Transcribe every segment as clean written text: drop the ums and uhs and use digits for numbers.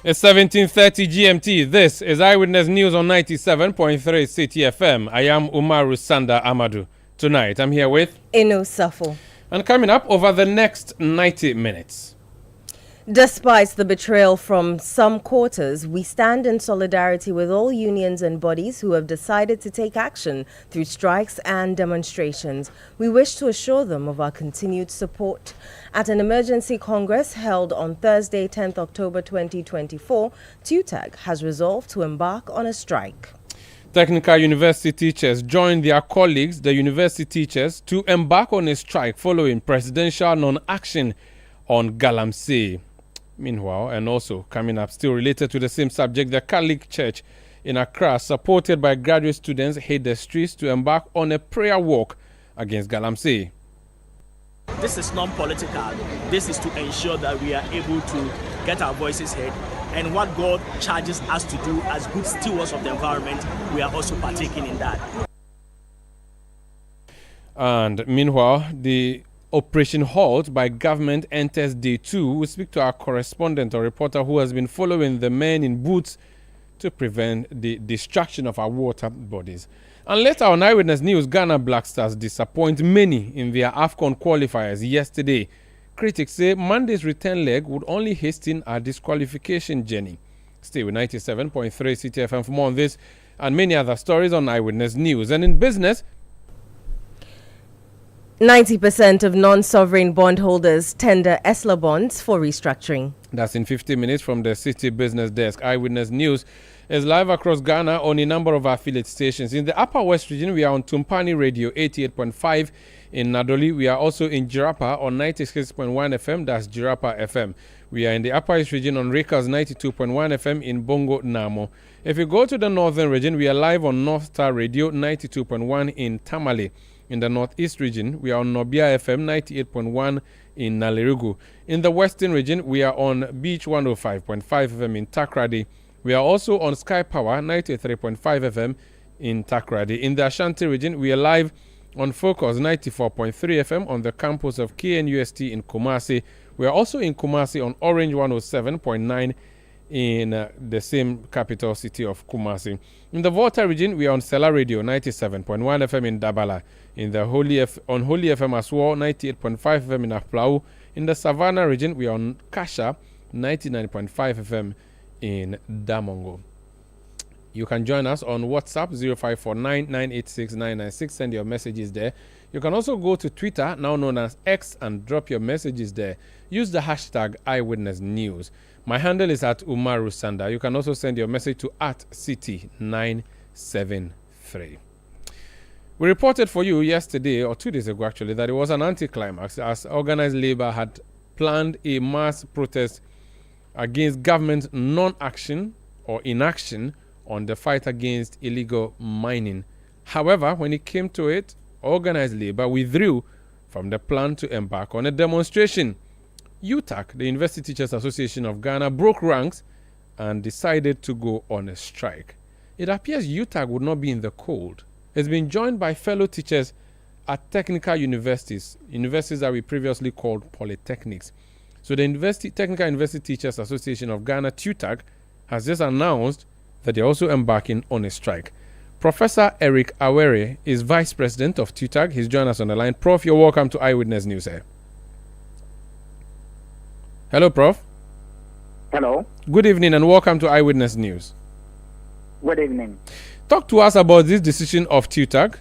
It's 17:30 GMT. This is Eyewitness News on 97.3 Citi FM. I am Umaru Sanda Amadu. Tonight, I'm here with Inu Safo. And coming up over the next 90 minutes. Despite the betrayal from some quarters, we stand in solidarity with all unions and bodies who have decided to take action through strikes and demonstrations. We wish to assure them of our continued support. At an emergency congress held on Thursday, 10th October 2024, TUTAG has resolved to embark on a strike. Technical university teachers joined their colleagues, the university teachers, to embark on a strike following presidential non-action on Galamsey. Meanwhile, and also coming up, still related to the same subject, the Catholic Church in Accra, supported by graduate students, hit the streets to embark on a prayer walk against Galamsey. This is non-political. This is to ensure that we are able to get our voices heard. And what God charges us to do as good stewards of the environment, we are also partaking in that. And meanwhile, the Operation Halt by government enters day 2. We speak to our correspondent or reporter who has been following the men in boots to prevent the destruction of our water bodies. And later on Eyewitness News, Ghana Black Stars disappoint many in their AFCON qualifiers yesterday. Critics say Monday's return leg would only hasten our disqualification journey. Stay with 97.3 Citi FM for more on this and many other stories on Eyewitness News. And in business, 90% of non-sovereign bondholders tender ESLA bonds for restructuring. That's in 50 minutes from the Citi Business Desk. Eyewitness News is live across Ghana on a number of affiliate stations. In the Upper West region, we are on Tumpani Radio 88.5. In Nadoli, we are also in Jirapa on 96.1 FM. That's Jirapa FM. We are in the Upper East region on Rekas 92.1 FM in Bongo, Namo. If you go to the Northern region, we are live on North Star Radio 92.1 in Tamale. In the Northeast region, we are on Nobia FM 98.1 in Nalerugu. In the Western region, we are on Beach 105.5 FM in Takrady. We are also on Sky Power 93.5 FM in Takrady. In the Ashanti region, we are live on Focus 94.3 FM on the campus of KNUST in Kumasi. We are also in Kumasi on Orange 107.9 in the same capital city of Kumasi. In the Volta region, we are on Sela Radio 97.1 FM in Dabala. In the Holy FM as well, 98.5 FM in Afplau. In the Savannah region, we are on Kasha 99.5 FM in Damongo. You can join us on WhatsApp 0549-986-996. Send your messages there. You can also go to Twitter, now known as X, and drop your messages there. Use the hashtag Eyewitness News. My handle is at Umaru Sanda. You can also send your message to @Citi973. We reported for you yesterday, or 2 days ago actually, that it was an anticlimax as organized labor had planned a mass protest against government non-action or inaction on the fight against illegal mining. However, when it came to it, organized labor withdrew from the plan to embark on a demonstration. UTAG, the University Teachers Association of Ghana, broke ranks and decided to go on a strike. It appears UTAG would not be in the cold. It's been joined by fellow teachers at technical universities that we previously called polytechnics. So the Technical University Teachers Association of Ghana, TUTAG, has just announced that they're also embarking on a strike. Professor Eric Awere is Vice President of TUTAG. He's joined us on the line. Prof, you're welcome to Eyewitness News here. Hello, Prof. Hello. Good evening and welcome to Eyewitness News. Good evening. Talk to us about this decision of TUTAG.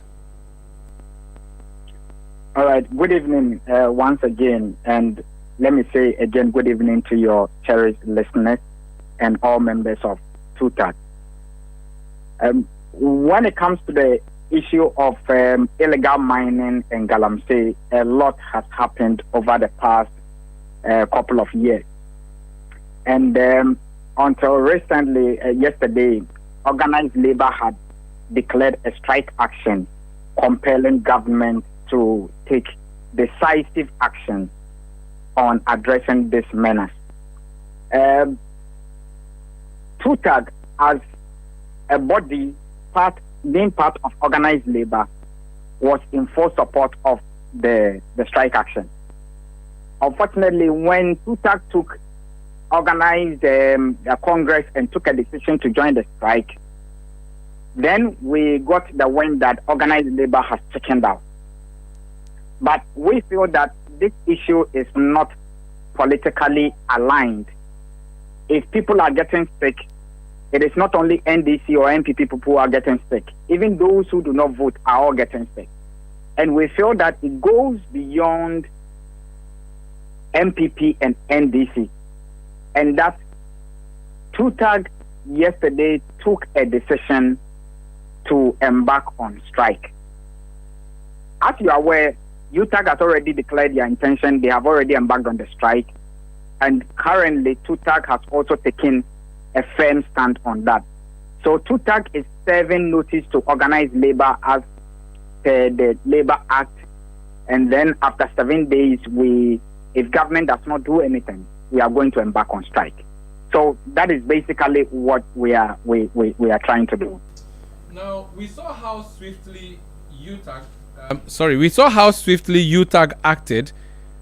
All right. Good evening once again. And let me say again, good evening to your cherished listeners and all members of TUTAG. When it comes to the issue of illegal mining in Galamsey, a lot has happened over the past couple of years. And until recently, yesterday, organized labor had declared a strike action compelling government to take decisive action on addressing this menace. TUTAG, as a body being part of organized labor, was in full support of the strike action. Unfortunately, when TUTAG took organized a Congress and took a decision to join the strike, then we got the wind that organized labor has chickened out. But we feel that this issue is not politically aligned. If people are getting sick, it is not only NDC or NPP people who are getting sick. Even those who do not vote are all getting sick. And we feel that it goes beyond MPP and NDC. And that TUTAG yesterday took a decision to embark on strike. As you are aware, UTAG has already declared their intention. They have already embarked on the strike. And currently, TUTAG has also taken a firm stand on that. So TUTAG is serving notice to organize labor as per the Labor Act. And then after 7 days, if government does not do anything, we are going to embark on strike. So that is basically what we are trying to do. Now, we saw how swiftly UTAG acted.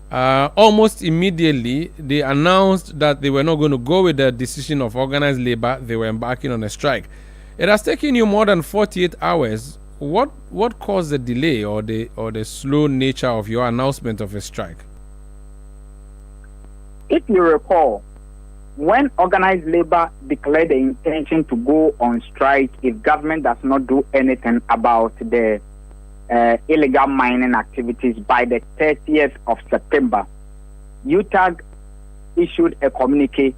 Almost immediately, they announced that they were not going to go with the decision of organized labor. They were embarking on a strike. It has taken you more than 48 hours. What caused the delay or the slow nature of your announcement of a strike? If you recall, when organized labor declared the intention to go on strike if government does not do anything about the illegal mining activities by the 30th of September, UTAG issued a communique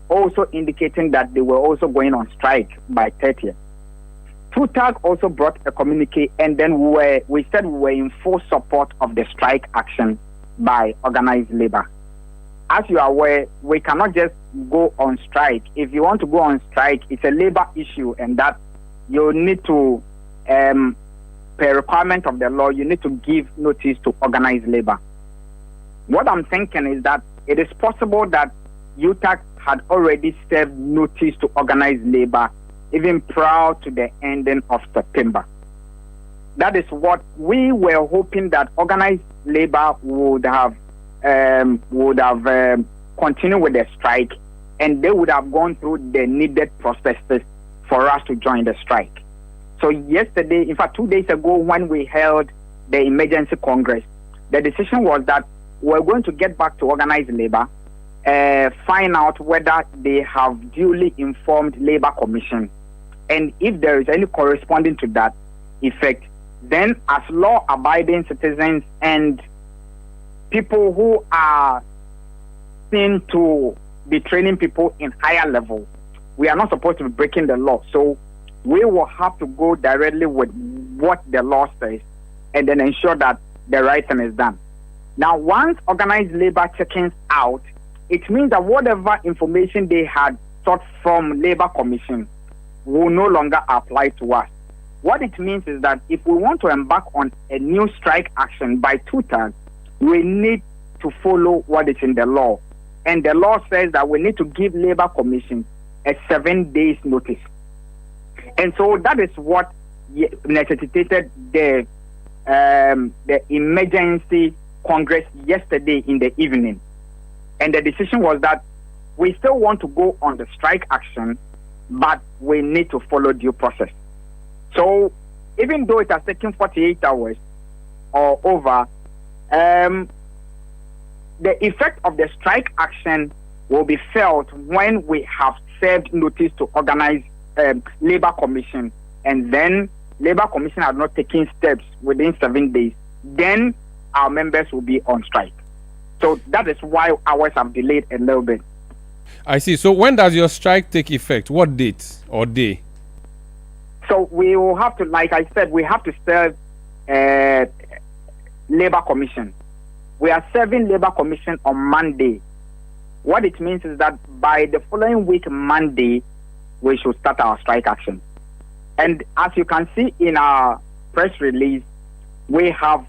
also indicating that they were also going on strike by 30th. TUTAG also brought a communique, and then we said we were in full support of the strike action by organized labor. As you are aware, we cannot just go on strike. If you want to go on strike, it's a labor issue, and that you need to, per requirement of the law, you need to give notice to organized labor. What I'm thinking is that it is possible that UTAG had already served notice to organized labor even prior to the ending of September. That is what we were hoping, that organized labor would have continued with the strike, and they would have gone through the needed processes for us to join the strike. So yesterday, in fact 2 days ago, when we held the emergency Congress, the decision was that we're going to get back to organized labor, find out whether they have duly informed Labor Commission, and if there is any corresponding to that effect, then as law-abiding citizens and people who are seen to be training people in higher level, we are not supposed to be breaking the law. So we will have to go directly with what the law says and then ensure that the right thing is done. Now, once organized labor checkings out, it means that whatever information they had sought from Labor Commission will no longer apply to us. What it means is that if we want to embark on a new strike action by TUTAG, we need to follow what is in the law. And the law says that we need to give Labor Commission a 7 days notice. And so that is what necessitated the emergency Congress yesterday in the evening. And the decision was that we still want to go on the strike action, but we need to follow due process. So even though it has taken 48 hours or over, the effect of the strike action will be felt when we have served notice to organize Labor Commission, and then Labor Commission has not taken steps within 7 days, then our members will be on strike. So that is why ours have delayed a little bit. I see. So when does your strike take effect? What date or day? So we will have to, like I said, we have to serve Labor Commission. We are serving Labor Commission on Monday. What it means is that by the following week, Monday, we should start our strike action. And as you can see in our press release, we have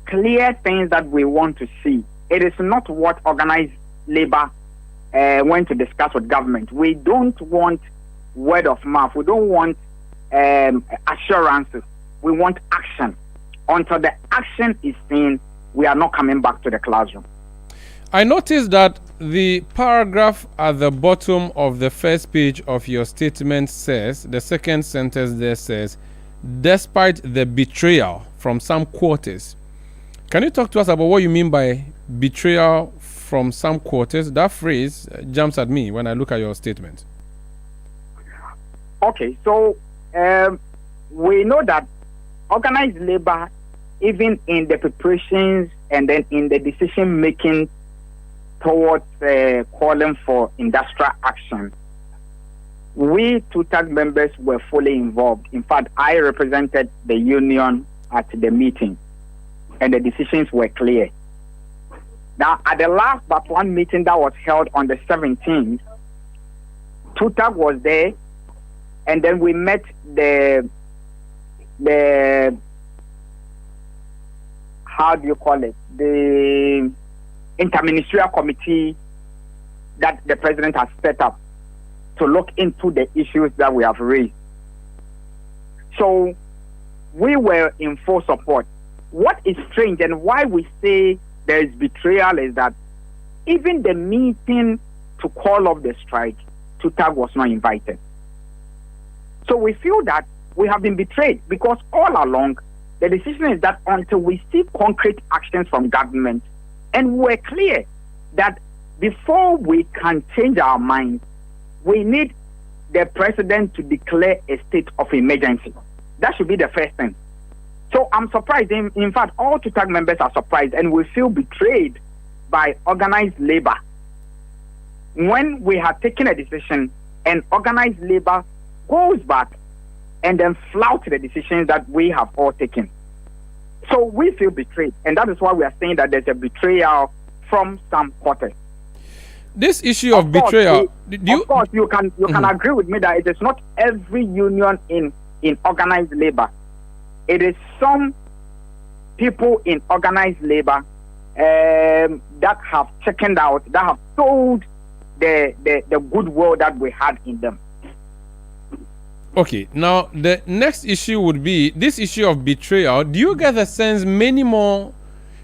clear things that we want to see. It is not what organized labor went to discuss with government. We don't want word of mouth. We don't want assurances. We want action. Until the action is seen, we are not coming back to the classroom. I noticed that the paragraph at the bottom of the first page of your statement says, the second sentence there says, despite the betrayal from some quarters. Can you talk to us about what you mean by betrayal from some quarters? That phrase jumps at me when I look at your statement. Okay, so we know that organized labor, even in the preparations and then in the decision making towards calling for industrial action, we TUTAG members were fully involved. In fact, I represented the union at the meeting, and the decisions were clear. Now, at the last but one meeting that was held on the 17th, TUTAG was there, and then we met the how do you call it? The interministerial committee that the president has set up to look into the issues that we have raised. So we were in full support. What is strange and why we say there is betrayal is that even the meeting to call off the strike, TUTAG was not invited. So we feel that we have been betrayed because all along the decision is that until we see concrete actions from government, and we're clear that before we can change our minds, we need the president to declare a state of emergency. That should be the first thing. So I'm surprised. In fact, all TUTAG members are surprised, and we feel betrayed by organized labor. When we have taken a decision and organized labor goes back and then flout the decisions that we have all taken. So we feel betrayed, and that is why we are saying that there's a betrayal from some quarters. This issue of betrayal, of course, you can agree with me that it is not every union in organized labor. It is some people in organized labor that have chickened out, that have sold the goodwill that we had in them. Okay, now the next issue would be this issue of betrayal. Do you get the sense many more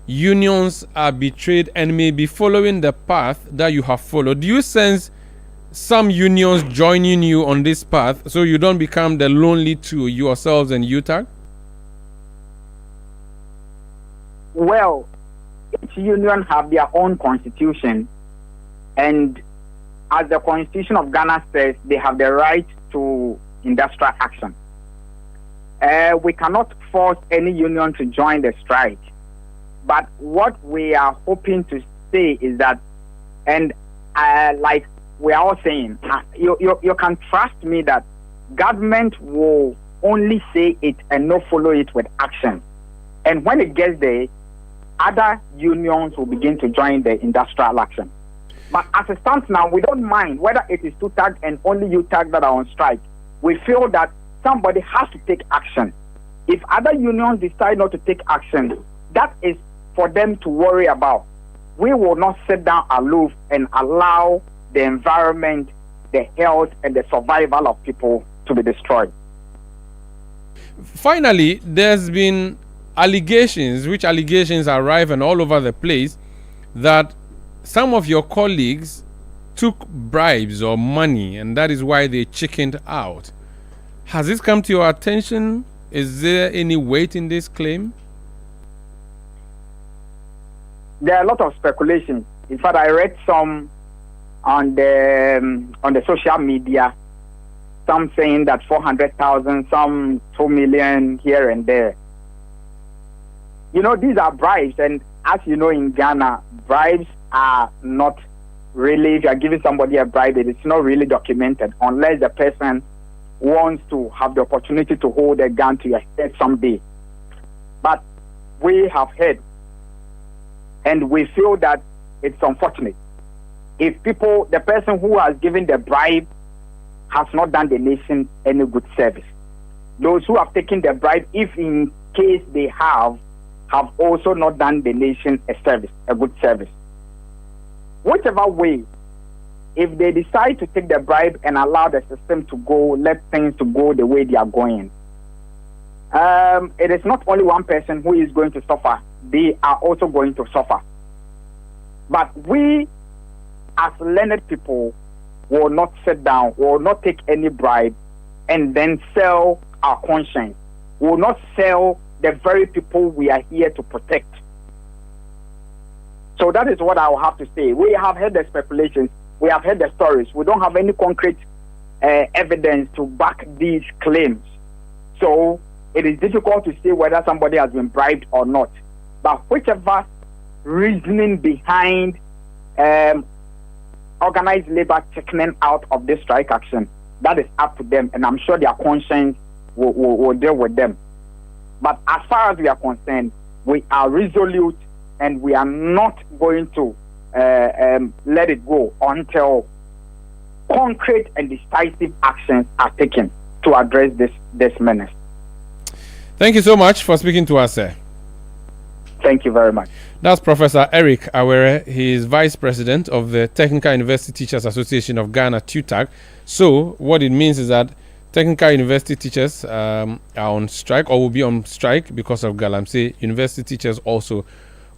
unions are betrayed and may be following the path that you have followed? Do you sense some unions joining you on this path so you don't become the lonely two, yourselves and UTAG? Well, each union have their own constitution, and as the Constitution of Ghana says, they have the right to industrial action. We cannot force any union to join the strike. But what we are hoping to say is that, and like we are all saying, you can trust me that government will only say it and not follow it with action. And when it gets there, other unions will begin to join the industrial action. But as it stands now, we don't mind whether it is TUTAG and only UTAG that are on strike. We feel that somebody has to take action. If other unions decide not to take action, that is for them to worry about. We will not sit down aloof and allow the environment, the health, and the survival of people to be destroyed. Finally, there's been allegations, which allegations are rife and all over the place, that some of your colleagues took bribes or money, and that is why they chickened out. Has this come to your attention? Is there any weight in this claim? There are a lot of speculations. In fact, I read some on the social media, some saying that 400,000, some 2 million here and there. You know, these are bribes, and as you know, in Ghana, bribes are not really, if you are giving somebody a bribe, it's not really documented unless the person wants to have the opportunity to hold a gun to your head someday. But we have heard, and we feel that it's unfortunate. If the person who has given the bribe has not done the nation any good service. Those who have taken the bribe, if in case they have also not done the nation a good service. Whichever way, if they decide to take the bribe and allow the system to go, let things to go the way they are going, it is not only one person who is going to suffer. They are also going to suffer. But we as learned people, will not sit down, will not take any bribe, and then sell our conscience. We will not sell the very people we are here to protect. So that is what I will have to say. We have heard the speculations, we have heard the stories. We don't have any concrete evidence to back these claims. So it is difficult to say whether somebody has been bribed or not. But whichever reasoning behind organized labor checking out of this strike action, that is up to them, and I'm sure their conscience will deal with them. But as far as we are concerned, we are resolute, and we are not going to let it go until concrete and decisive actions are taken to address this menace. Thank you so much for speaking to us, sir. Thank you very much. That's Professor Eric Awere. He is Vice President of the Technical University Teachers Association of Ghana, TUTAG. So what it means is that technical university teachers are on strike, or will be on strike because of Galamsey. University teachers also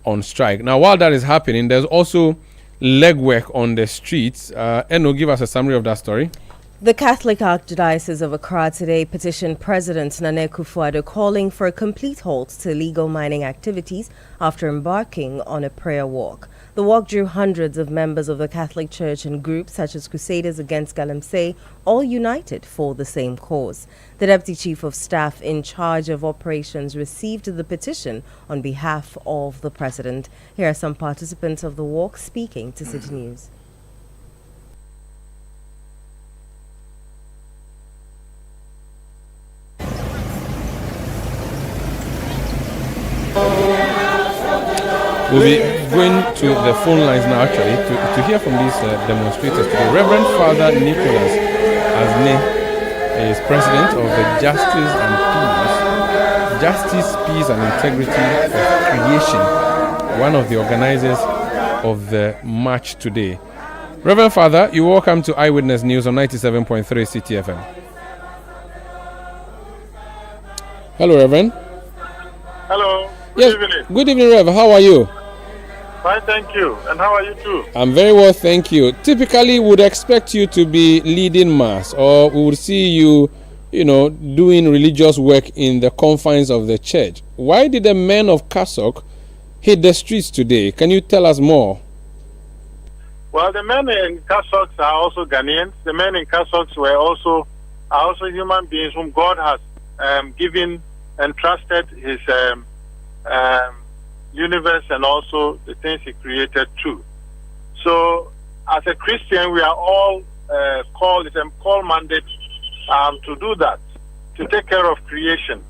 on strike. Now, while that is happening, there's also legwork on the streets. Eno, give us a summary of that story. The Catholic Archdiocese of Accra today petitioned President Nana Akufo-Addo calling for a complete halt to illegal mining activities after embarking on a prayer walk. The walk drew hundreds of members of the Catholic Church and groups such as Crusaders Against Galamsey, all united for the same cause. The Deputy Chief of Staff in charge of operations received the petition on behalf of the President. Here are some participants of the walk speaking to Citi News. We'll be going to the phone lines now, actually, to hear from these demonstrators today. Reverend Father Nicholas Azne is president of the Justice, Peace and Integrity of Creation, one of the organizers of the march today. Reverend Father, you're welcome to Eyewitness News on 97.3 Citi FM. Hello, Reverend. Hello. Yes. Good evening. Good evening, Rev. How are you? Fine, thank you. And how are you too? I'm very well, thank you. Typically, we would expect you to be leading mass, or we would see you, doing religious work in the confines of the church. Why did the men of Kasok hit the streets today? Can you tell us more? Well, the men in Kasok are also Ghanaians. The men in Kasok are also human beings whom God has given and trusted His universe and also the things He created too. So, as a Christian, we are all called. It's a call mandate to do that, to take care of creation.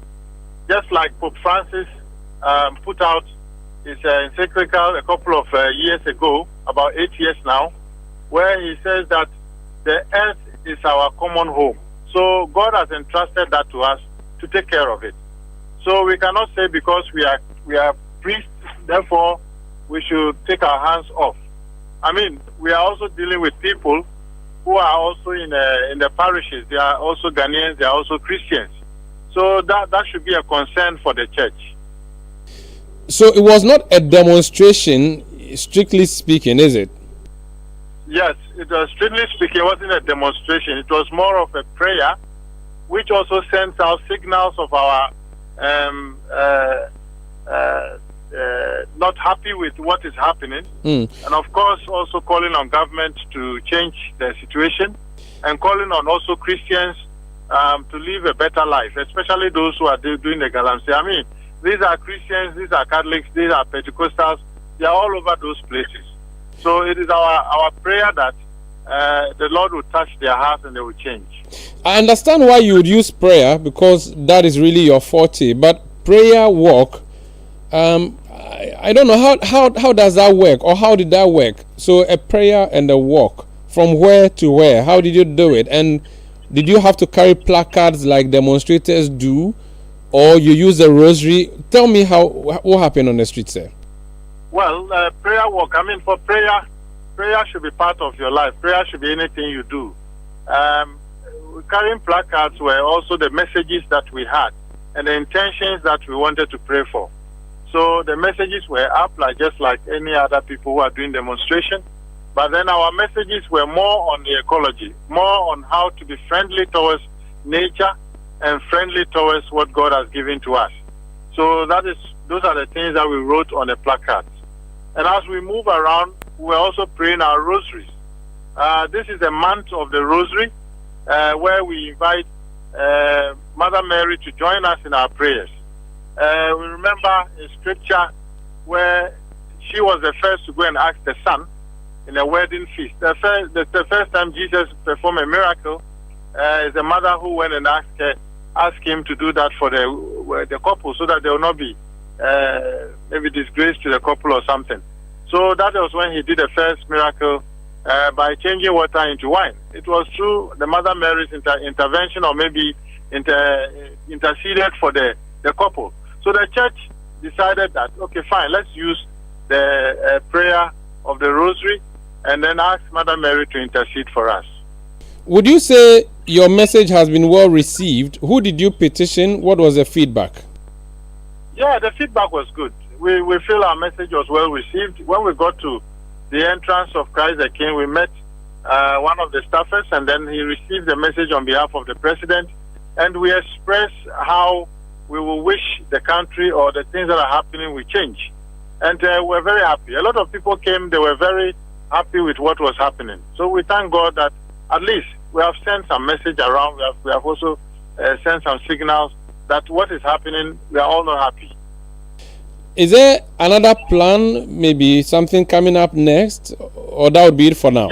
Just like Pope Francis put out his encyclical a couple of years ago, about 8 years now, where he says that the earth is our common home. So God has entrusted that to us to take care of it. So we cannot say because we are priests, therefore we should take our hands off. I mean, we are also dealing with people who are also in the parishes. They are also Ghanaians, they are also Christians. So that should be a concern for the church. So it was not a demonstration, strictly speaking, is it? Yes, it was strictly speaking, it wasn't a demonstration. It was more of a prayer, which also sends out signals of our not happy with what is happening, and of course also calling on government to change the situation, and calling on also Christians to live a better life, especially those who are doing the Galamsey. I mean, these are Christians, these are Catholics, these are Pentecostals, they are all over those places. So it is our prayer that the Lord will touch their hearts and they will change. I understand why you would use prayer, because that is really your forte, but prayer walk, I don't know how does that work, or how did that work? So a prayer and a walk, from where to where? How did you do it? And did you have to carry placards like demonstrators do, or you use the rosary? Tell me what happened on the street, sir. Well, prayer walk, I mean, for prayer should be part of your life. Prayer should be anything you do. Carrying placards were also the messages that we had and the intentions that we wanted to pray for. So the messages were up, just like any other people who are doing demonstration. But then our messages were more on the ecology, more on how to be friendly towards nature and friendly towards what God has given to us. So those are the things that we wrote on the placards. And as we move around, we're also praying our rosaries. This is a month of the rosary, where we invite Mother Mary to join us in our prayers. We remember a scripture where she was the first to go and ask the Son in a wedding feast. The first time Jesus performed a miracle is the mother who went and asked him to do that for the couple, so that there will not be maybe disgrace to the couple or something. So that was when he did the first miracle by changing water into wine. It was through the Mother Mary's intervention, or maybe interceded for the couple. So the church decided that, okay, fine, let's use the prayer of the rosary and then ask Mother Mary to intercede for us. Would you say your message has been well received? Who did you petition? What was the feedback? Yeah, the feedback was good. We feel our message was well received. When we got to the entrance of Christ the King, we met one of the staffers, and then he received the message on behalf of the president, and we expressed how we will wish the country or the things that are happening will change. And we're very happy. A lot of people came, they were very happy with what was happening. So we thank God that at least we have sent some message around. We have also sent some signals that what is happening, we are all not happy. Is there another plan, maybe something coming up next, or that would be it for now?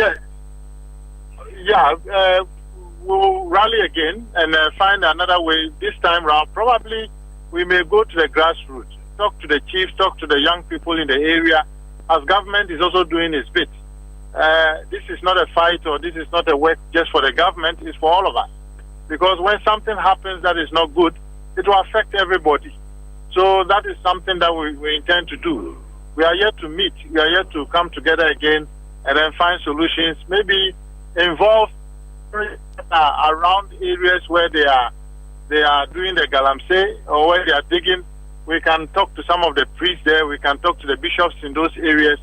Yeah, we'll rally again and find another way. This time round, probably we may go to the grassroots, talk to the chiefs, talk to the young people in the area, as government is also doing its bit. This is not a fight, or this is not a work just for the government, it's for all of us. Because when something happens that is not good, it will affect everybody. So that is something that we intend to do. We are yet to meet, we are yet to come together again and then find solutions, maybe involve around areas where they are doing the galamsey, or where they are digging. We can talk to some of the priests there, we can talk to the bishops in those areas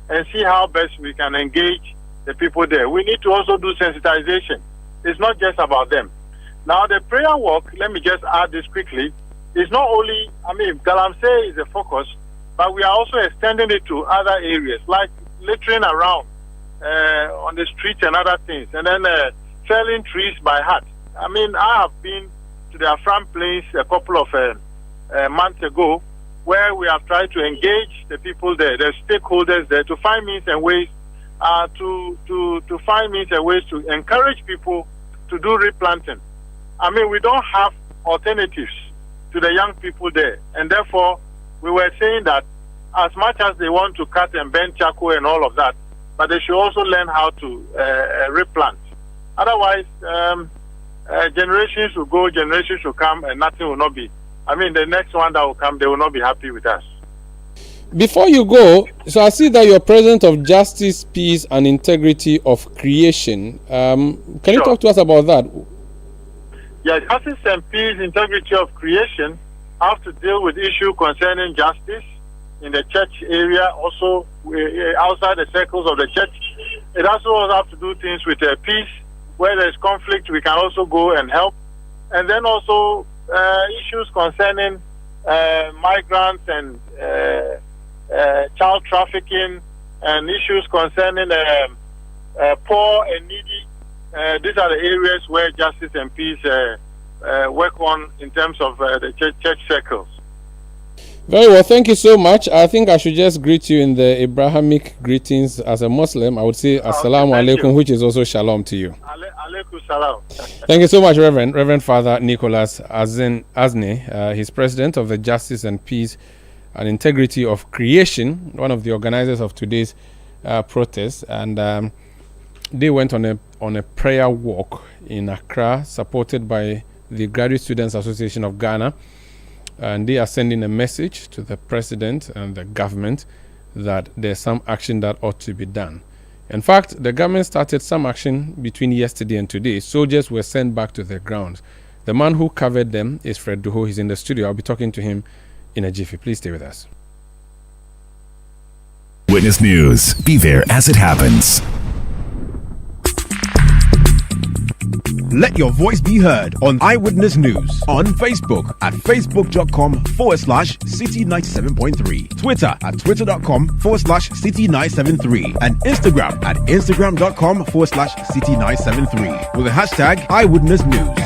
and see how best we can engage the people there. We need to also do sensitization. It's not just about them. Now the prayer walk, let me just add this quickly, is not only, galamsey is the focus, but we are also extending it to other areas, like littering around on the streets and other things, and then felling trees by heart. I have been to the Afram Plains a couple of months ago, where we have tried to engage the people there, the stakeholders there, to find means and ways to find means and ways to encourage people to do replanting. We don't have alternatives to the young people there, and therefore we were saying that as much as they want to cut and bend charcoal and all of that, but they should also learn how to replant. Otherwise, generations will go, generations will come, and nothing will not be. The next one that will come, they will not be happy with us. Before you go, so I see that you're president of Justice, Peace, and Integrity of Creation. Can you talk to us about that? Yeah, Justice and Peace, Integrity of Creation have to deal with issues concerning justice in the church area, also outside the circles of the church. It also has to do things with peace. Where there's conflict, we can also go and help. And then also issues concerning migrants and child trafficking, and issues concerning poor and needy. These are the areas where Justice and Peace work on in terms of the church circles. Very well, thank you so much. I think I should just greet you in the Abrahamic greetings. As a Muslim, I would say Assalamu alaikum, which is also shalom to you. Alaikum salam. Thank you so much, Reverend Father Nicholas Azne. He's president of the Justice and Peace and Integrity of Creation, one of the organizers of today's protest. And they went on a prayer walk in Accra, supported by the Graduate Students Association of Ghana. And they are sending a message to the president and the government that there's some action that ought to be done. In fact, the government started some action between yesterday and today. Soldiers were sent back to their grounds. The man who covered them is Fred Duho. He's in the studio. I'll be talking to him in a jiffy. Please stay with us. Eyewitness News. Be there as it happens. Let your voice be heard on Eyewitness News on Facebook at facebook.com/Citi97.3, Twitter at twitter.com/Citi973, and Instagram at instagram.com/Citi973 with the hashtag Eyewitness News.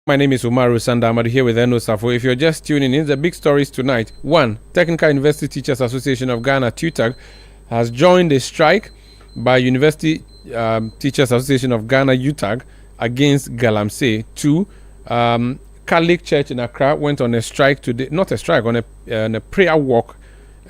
My name is Umaru Sanda Amadu here with Eno Safo. If you're just tuning in, the big stories tonight. 1. Technical University Teachers Association of Ghana, TUTAG, has joined a strike by University Teachers Association of Ghana, UTAG, against Galamsey. 2. Catholic Church in Accra went on a strike today, not a strike, on a prayer walk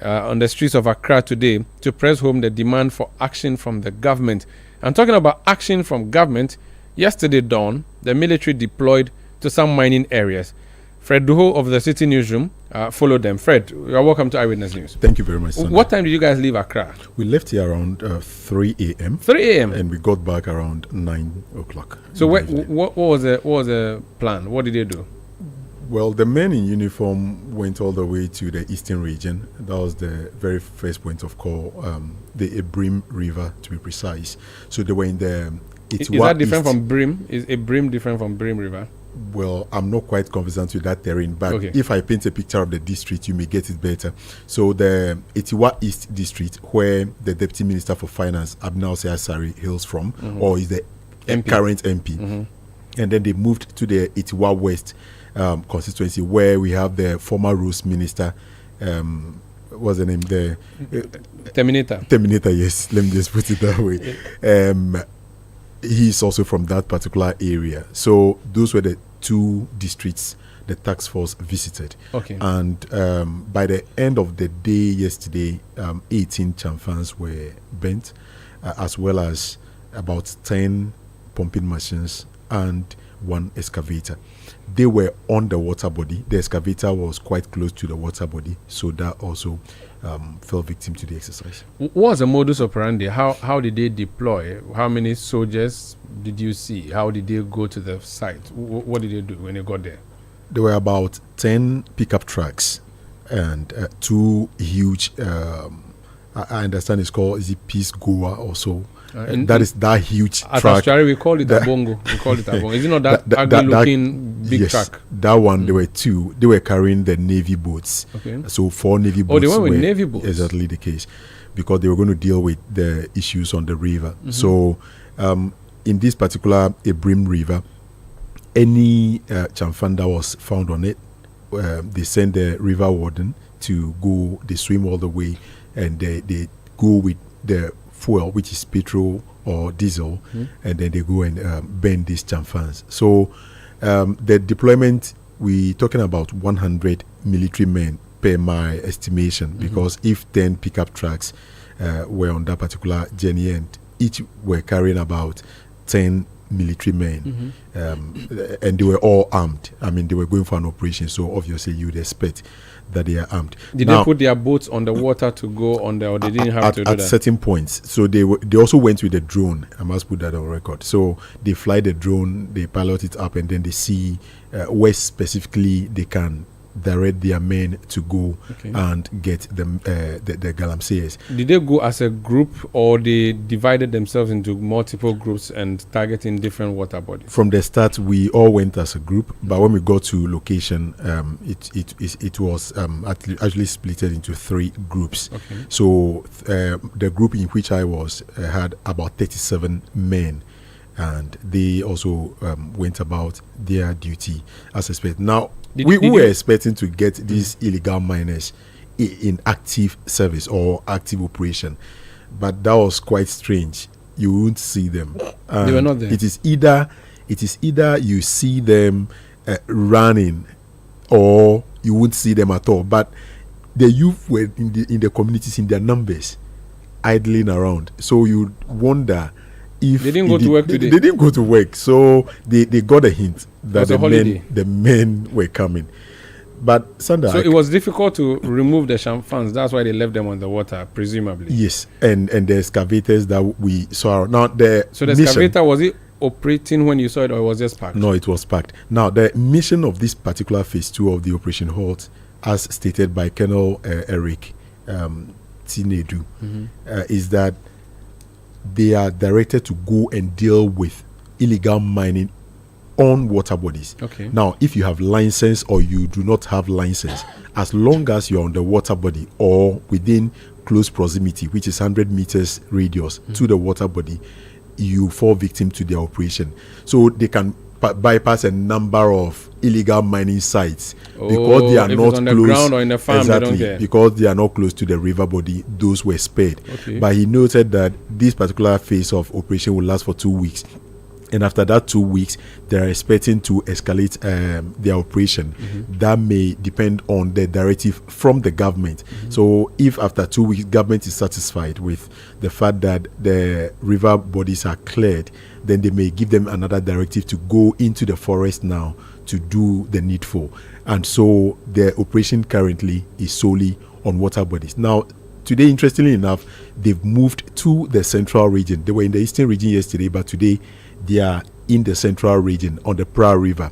on the streets of Accra today to press home the demand for action from the government. I'm talking about action from government. Yesterday dawn, the military deployed to some mining areas. Fred Duho of the Citi newsroom followed them. Fred, you are welcome to Eyewitness News. Thank you very much, Sunday. What time did you guys leave Accra? We left here around 3 a.m. 3 a.m. And we got back around 9 o'clock. So what was the plan? What did they do? Well, the men in uniform went all the way to the eastern region. That was the very first point of call, the Ebrim River, to be precise. So they were in the... Is that different from Brim? Is Ebrim different from Brim River? Well, I'm not quite conversant with that terrain, but Okay. if I paint a picture of the district, you may get it better. So the Etiwa East district, where the Deputy Minister for Finance, Abnal Asari, hails from, or is the current MP. And then they moved to the Etiwa West constituency, where we have the former Roads Minister, what's the name? The Terminator, yes. Let me just put it that way. He's also from that particular area. So those were the two districts the task force visited. Okay. And by the end of the day yesterday, 18 chamfans were burnt, as well as about 10 pumping machines and 1 excavator. They were on the water body. The excavator was quite close to the water body, so that also fell victim to the exercise. What was the modus operandi? How did they deploy? How many soldiers did you see? How did they go to the site? What did they do when they got there? There were about 10 pickup trucks and 2 huge, I understand it's called, is it Peace Goa or so? That is that huge at truck. Australia, we call it a bongo. We call it a bongo. Is it not that ugly-looking big yes, truck? That one, there were 2. They were carrying the Navy boats. Okay. So 4 Navy boats. Oh, they went with Navy boats? Exactly the case. Because they were going to deal with the issues on the river. So in this particular Ebrim River, any chamfan that was found on it, they send the river warden to go, they swim all the way, and they go with the fuel, which is petrol or diesel, and then they go and burn these chamfans. So the deployment, we talking about 100 military men per my estimation, because if 10 pickup trucks were on that particular journey, and each were carrying about 10 military men, and they were all armed. I mean, they were going for an operation, so obviously you'd expect that they are armed. Did they put their boats on the water to go on there, or they didn't have to do at that? certain points? So they also went with the drone. I must put that on record. So they fly the drone, they pilot it up, and then they see where specifically they can direct their men to go and get the galamsees. Did they go as a group, or they divided themselves into multiple groups and targeting different water bodies? From the start, we all went as a group, but when we got to location, it was actually split into 3 groups. Okay. So the group in which I was had about 37 men, and they also went about their duty as expected. Now, we were expecting to get these illegal miners in active service or active operation, but that was quite strange. You won't see them. They were not there. It is either you see them running, or you won't see them at all. But the youth were in the communities in their numbers, idling around. So you wonder if they didn't go to work today. They didn't go to work, so they got a hint that the men were coming. But Sanda, so it was difficult to remove the chamfans. That's why they left them on the water, presumably. Yes, and the excavators that we saw. Now so the excavator, was it operating when you saw it, or it was just parked? No, it was parked. Now the mission of this particular phase 2 of the Operation Halt, as stated by Colonel Eric Tinedu, is that they are directed to go and deal with illegal mining on water bodies. Okay. Now, if you have license or you do not have license, as long as you're on the water body or within close proximity, which is 100 meters radius to the water body, you fall victim to their operation. So they can bypass a number of illegal mining sites because they are not on close. The ground or in the farm, exactly, they don't care. because they are not close to the river body. Those were spared. Okay. But he noted that this particular phase of operation will last for 2 weeks. And after that 2 weeks, they are expecting to escalate their operation. That may depend on the directive from the government. So if after 2 weeks, government is satisfied with the fact that the river bodies are cleared, then they may give them another directive to go into the forest now to do the needful. And so the operation currently is solely on water bodies. Now, today, interestingly enough, they've moved to the central region. They were in the eastern region yesterday, but today they are in the central region on the Pra River.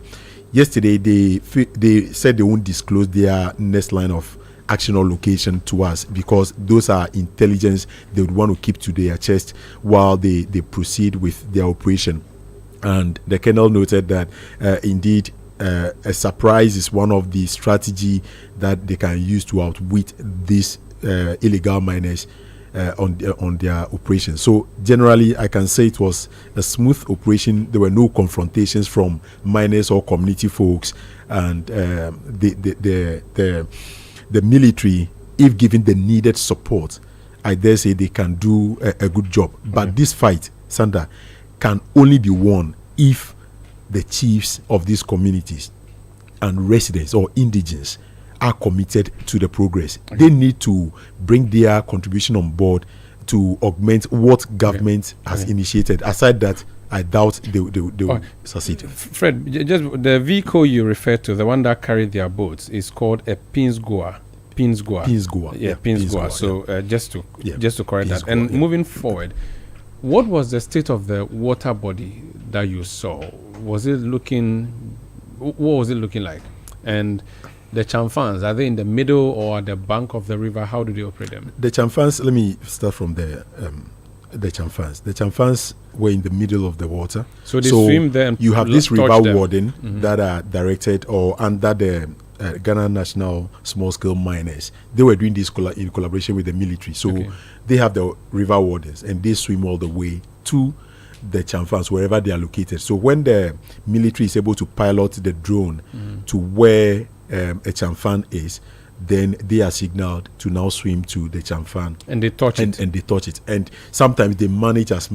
yesterday they said they won't disclose their next line of action or location to us because those are intelligence they would want to keep to their chest while they proceed with their operation. And the colonel noted that indeed a surprise is one of the strategy that they can use to outwit these illegal miners on their operation. So generally, I can say it was a smooth operation. There were no confrontations from miners or community folks, and the military, if given the needed support, I dare say they can do a good job. But this fight, Sanda, can only be won if the chiefs of these communities and residents or indigents are committed to the progress. They need to bring their contribution on board to augment what government has initiated. Aside that, I doubt they will succeed. Fred, just the vehicle you referred to, the one that carried their boats, is called a Pinsgoa. Yeah, Pinsgoa. So just to correct that. And moving forward, what was the state of the water body that you saw? What was it looking like? And the chamfans, are they in the middle or at the bank of the river? How do they operate them? The chamfans, let me start from the chamfans. The chamfans were in the middle of the water. So they swim there and you have this river warden that are directed or under the Ghana National Small Scale Miners. They were doing this in collaboration with the military. So they have the river wardens and they swim all the way to the chamfans wherever they are located. So when the military is able to pilot the drone to where a chamfan is, then they are signaled to now swim to the chamfan and they touch it. And they touch it. And sometimes they manage as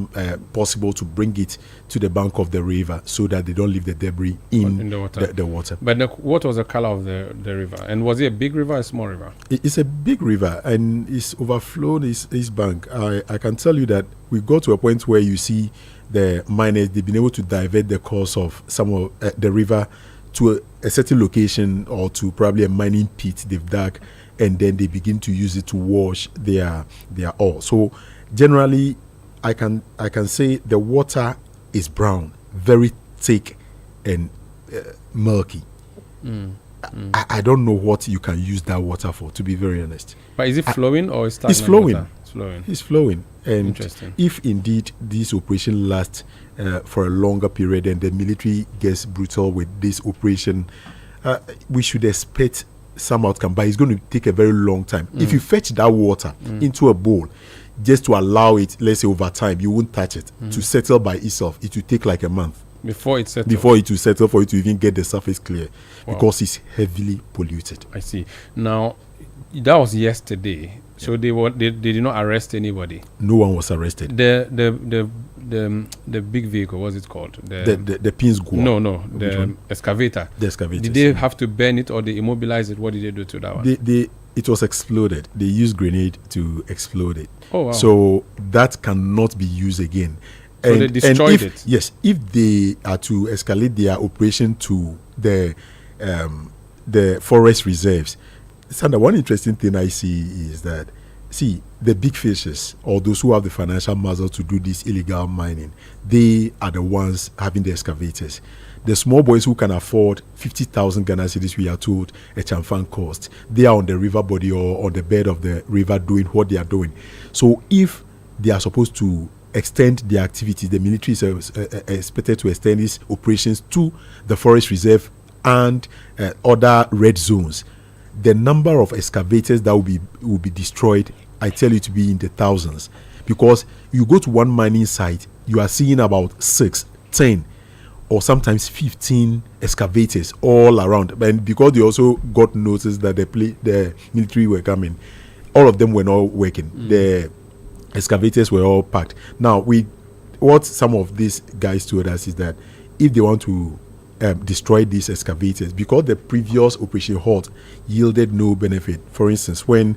possible to bring it to the bank of the river so that they don't leave the debris in the water. But what was the color of the river? And was it a big river or a small river? It's a big river and it's overflowed its bank. I can tell you that we got to a point where you see the miners, they've been able to divert the course of some of the river to a certain location or to probably a mining pit they've dug, and then they begin to use it to wash their ore. So generally, I can say the water is brown, very thick and murky. I don't know what you can use that water for, to be very honest. But is it flowing or is it stagnant? It's flowing. Water? It's flowing. It's flowing. And interesting. If indeed this operation lasts for a longer period and the military gets brutal with this operation, we should expect some outcome. But it's going to take a very long time. If you fetch that water into a bowl, just to allow it, let's say over time, you won't touch it. To settle by itself, it will take like a month. Before it settles? Before it will settle, for you to even get the surface clear. Wow. Because it's heavily polluted. I see. Now, that was yesterday. So they did not arrest anybody. No one was arrested. The big vehicle, what's it called? The Pinsgoa. No, the excavator. The excavator. Did they have to burn it or they immobilize it? What did they do to that one? It was exploded. They used grenade to explode it. Oh wow! So that cannot be used again. So they destroyed it. Yes, if they are to escalate their operation to the forest reserves. Sandra, one interesting thing I see is that, the big fishes or those who have the financial muscle to do this illegal mining, they are the ones having the excavators. The small boys who can afford 50,000 Ghana cedis, we are told, a chamfan cost, they are on the river body or on the bed of the river doing what they are doing. So if they are supposed to extend their activities, the military is expected to extend its operations to the forest reserve and other red zones. The number of excavators that will be destroyed, I tell you, to be in the thousands. Because you go to one mining site, you are seeing about 6, 10, or sometimes 15 excavators all around. And because they also got notice that the military were coming, all of them were not working. The excavators were all packed. Now, what some of these guys told us is that if they want to destroy these excavators, because the previous Operation Halt yielded no benefit. For instance, when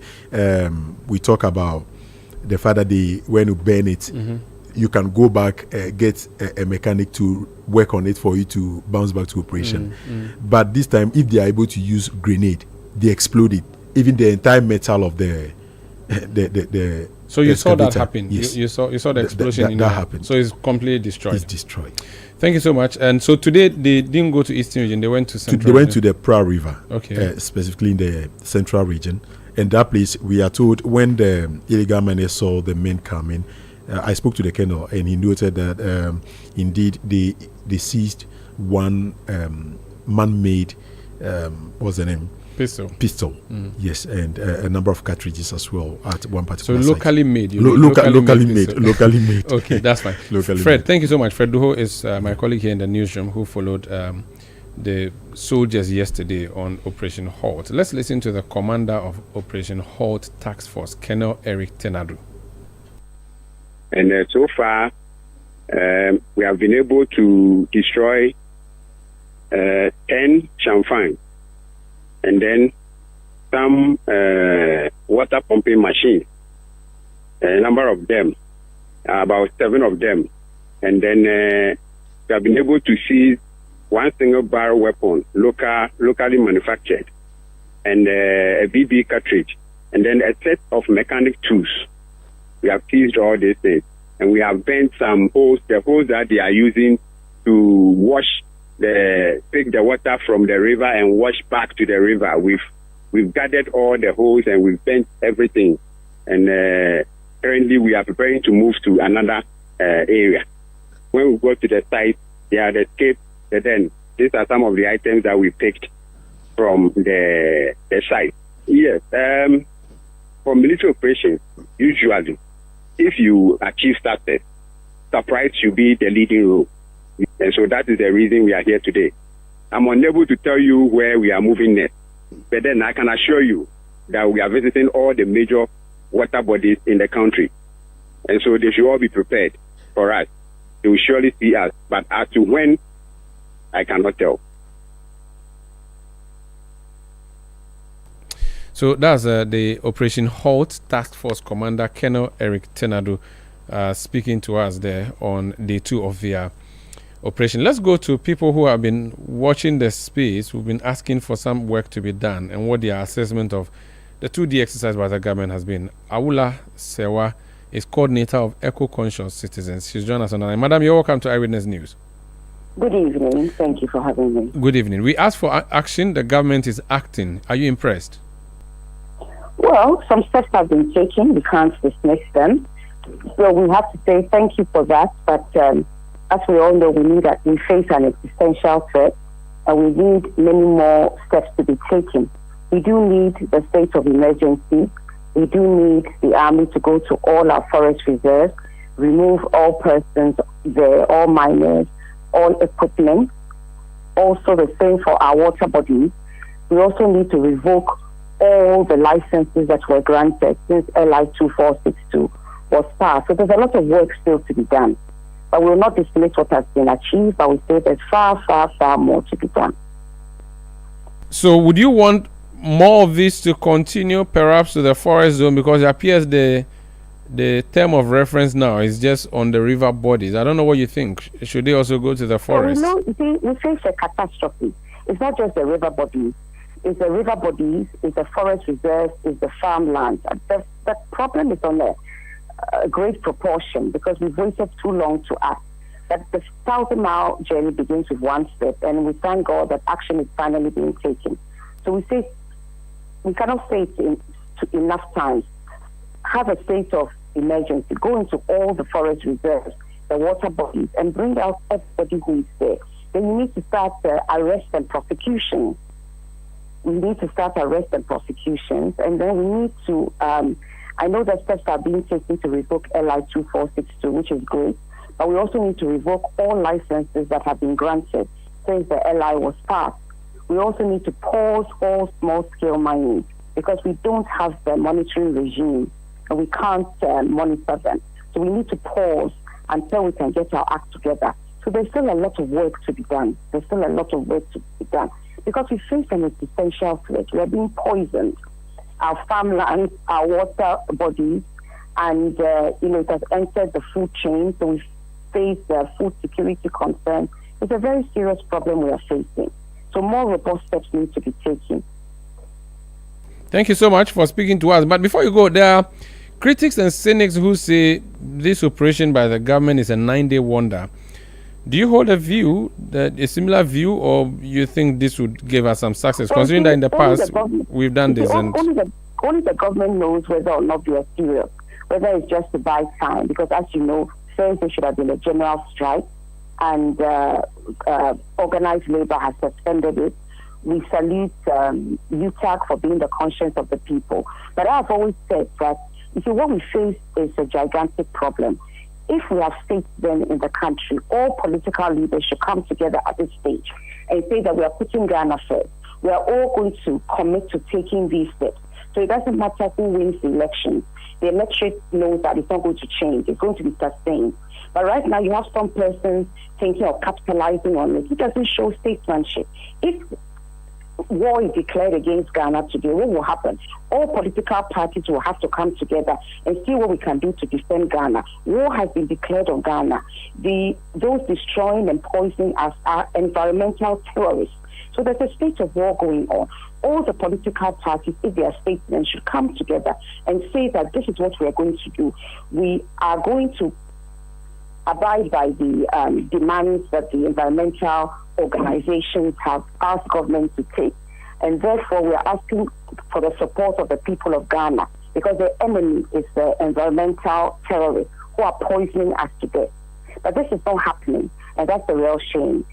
we talk about the fact that they when you burn it, you can go back, get a mechanic to work on it for you to bounce back to operation. But this time, if they are able to use grenade, they explode it. Even the entire metal of the the So you saw that excavator- happen. Yes. You saw the explosion. in that your- happened. So it's completely destroyed. It's destroyed. Thank you so much. And so today they didn't go to Eastern region. They went to Central. They went to region. the Pra River, Okay. specifically in the central region. And that place, we are told, when the illegal miners saw the men coming, I spoke to the colonel, and he noted that indeed they seized one man-made, what's the name? Pistol. Yes, and a number of cartridges as well at one So particular site. locally made. Locally made. Okay, that's fine. Locally Fred, made. thank you so much. Fred Duho is my colleague here in the newsroom who followed the soldiers yesterday on Operation Halt. Let's listen to the commander of Operation Halt Task Force, Colonel Eric Tenadu. And so far, we have been able to destroy 10 chamfang, and then some water pumping machines, a number of them, about 7 of them. And then we have been able to seize one single barrel weapon, locally manufactured, and a BB cartridge, and then a set of mechanic tools. We have seized all these things, and we have bent some holes, the holes that they are using to take the water from the river and wash back to the river. We've gathered all the holes and we've bent everything, and currently we are preparing to move to another area. When we go to the site, they are escaped. Then these are some of the items that we picked from the site. Yes, for military operations, usually, if you achieve success, surprise should be the leading role. And so that is the reason we are here today. I'm unable to tell you where we are moving next, but then I can assure you that we are visiting all the major water bodies in the country. And so they should all be prepared for us. They will surely see us, but as to when, I cannot tell. So that's the Operation Halt Task Force Commander, Colonel Eric Tenadu, speaking to us there on day 2 of their operation. Let's go to people who have been watching the space, who've been asking for some work to be done and what their assessment of the 2D exercise by the government has been. Awula Sewa is coordinator of Eco-Conscious Citizens. She's joined us on the line. Madam, you're welcome to Eyewitness News. Good evening. Thank you for having me. Good evening. We asked for action. The government is acting. Are you impressed? Well, some steps have been taken. We can't dismiss them. So we have to say thank you for that. But as we all know, we face an existential threat, and we need many more steps to be taken. We do need the state of emergency. We do need the army to go to all our forest reserves, remove all persons there, all miners, all equipment. Also the same for our water bodies. We also need to revoke all the licenses that were granted since LI 2462 was passed. So there's a lot of work still to be done. But we will not dismiss what has been achieved, but we say there's far, far, far more to be done. So would you want more of this to continue perhaps to the forest zone, because it appears the term of reference now is just on the river bodies? I don't know what you think. Should they also go to the forest? Well, we face a catastrophe. It's not just the river bodies. It's the river bodies, it's the forest reserves, it's the farmland. The problem is on a great proportion because we've waited too long to act. That the 1,000-mile journey begins with one step, and we thank God that action is finally being taken. So we say we cannot say it enough times. Have a state of emergency. Go into all the forest reserves, the water bodies, and bring out everybody who is there. Then you need to start arrest and prosecution. We need to start arrest and prosecutions, and then we need to. I know that steps are being taken to revoke LI 2462, which is great, but we also need to revoke all licenses that have been granted since the LI was passed. We also need to pause all small-scale mining because we don't have the monitoring regime and we can't monitor them. So we need to pause until we can get our act together. So there's still a lot of work to be done. There's still a lot of work to be done because we face an existential threat. We are being poisoned. Our farmlands, our water bodies, and it has entered the food chain. So we face food security concerns. It's a very serious problem we are facing. So more robust steps need to be taken. Thank you so much for speaking to us. But before you go, there are critics and cynics who say this operation by the government is a 9-day wonder. Do you hold a similar view, or you think this would give us some success, considering that in the past we've done this? Only the government knows whether or not we are serious, whether it's just to buy time, because as you know, Thursday should have been a general strike, and organized labor has suspended it. We salute UTAG for being the conscience of the people. But I've always said that what we face is a gigantic problem. If we have statesmen in the country, all political leaders should come together at this stage and say that we are putting Ghana first. We are all going to commit to taking these steps. So it doesn't matter who wins the election. The electorate knows that it's not going to change. It's going to be sustained. But right now you have some persons thinking of capitalizing on it. It doesn't show statesmanship. If war is declared against Ghana today, what will happen? All political parties will have to come together and see what we can do to defend Ghana. War has been declared on Ghana. Those destroying and poisoning us are environmental terrorists. So there's a state of war going on. All the political parties, if they are statesmen, should come together and say that this is what we are going to do. We are going to abide by the demands that the environmental organizations have asked government to take. And therefore, we are asking for the support of the people of Ghana, because the enemy is the environmental terrorists who are poisoning us to death. But this is not happening, and that's a real shame.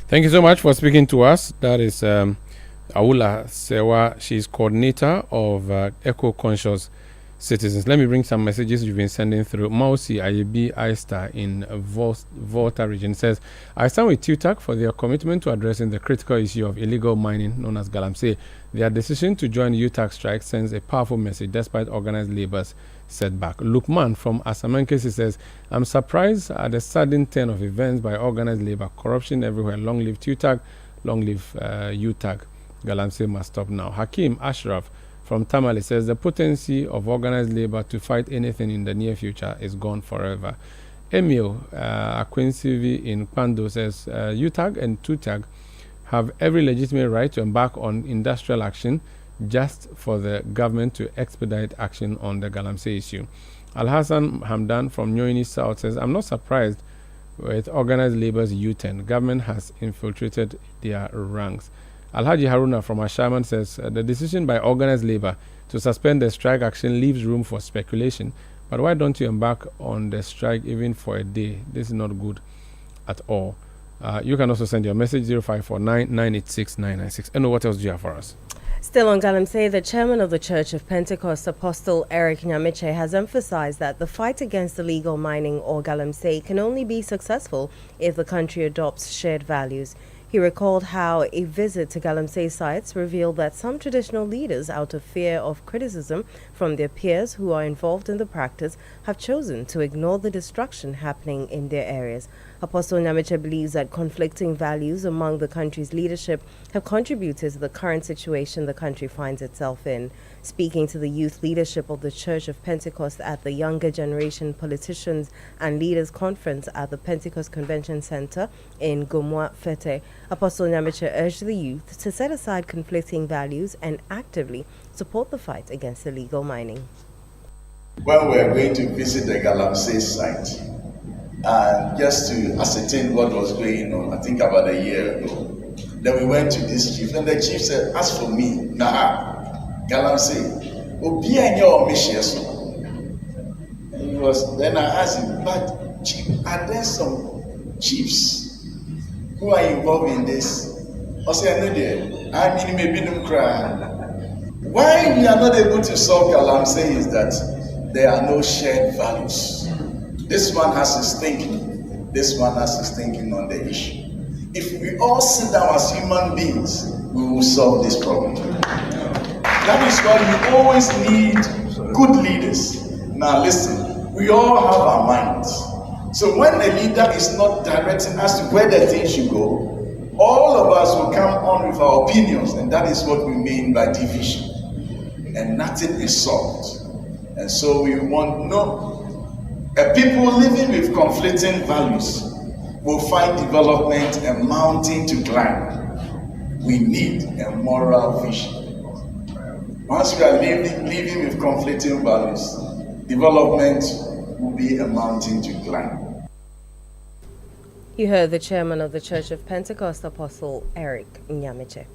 Thank you so much for speaking to us. That is Aula Sewa. She's coordinator of Eco-Conscious Citizens. Let me bring some messages you've been sending through. Mausi Ayebi Aista in Volta region says, I stand with UTAG for their commitment to addressing the critical issue of illegal mining known as Galamsey. Their decision to join UTAG strike sends a powerful message despite organized labor's setback. Lukman from Asamankesi says, I'm surprised at the sudden turn of events by organized labor. Corruption everywhere. Long live UTAG. Long live UTAG. Galamsey must stop now. Hakim Ashraf from Tamale says the potency of organized labor to fight anything in the near future is gone forever. Emil Aquinsivi in Pando says UTAG and TUTAG have every legitimate right to embark on industrial action just for the government to expedite action on the Galamsey issue. Al-Hassan Hamdan from Nyoini South says, I'm not surprised with organized labor's U-turn. Government has infiltrated their ranks. Alhaji Haruna from Ashaman says, the decision by organized labor to suspend the strike action leaves room for speculation. But why don't you embark on the strike even for a day? This is not good at all. You can also send your message 0549 986 996. And what else do you have for us? Still on Galamsey, the chairman of the Church of Pentecost, Apostle Eric Nyamiche, has emphasized that the fight against illegal mining or Galamsey can only be successful if the country adopts shared values. He recalled how a visit to Galamsey sites revealed that some traditional leaders, out of fear of criticism from their peers who are involved in the practice, have chosen to ignore the destruction happening in their areas. Apostle Nyamiche believes that conflicting values among the country's leadership have contributed to the current situation the country finds itself in. Speaking to the youth leadership of the Church of Pentecost at the Younger Generation Politicians and Leaders Conference at the Pentecost Convention Center in Gomwa Fete, Apostle Nyamiche urged the youth to set aside conflicting values and actively support the fight against illegal mining. When we were going to visit the Galamsey site, and just to ascertain what was going on, I think about a year ago, then we went to this chief, and the chief said, as for me, Galamsey, Obi and your mission. Then I asked him, but chief, are there some chiefs who are involved in this? I said, I mean, maybe them cry. Why we are not able to solve Galamsey is that there are no shared values. This one has his thinking. This one has his thinking on the issue. If we all sit down as human beings, we will solve this problem. That is why you always need good leaders. Now listen, we all have our minds. So when a leader is not directing us to where the thing should go, all of us will come on with our opinions, and that is what we mean by division. And nothing is solved. And so we want a people living with conflicting values will find development a mountain to climb. We need a moral vision. Once you are living with conflicting values, development will be a mountain to climb. You heard the chairman of the Church of Pentecost, Apostle Eric Nyamiche.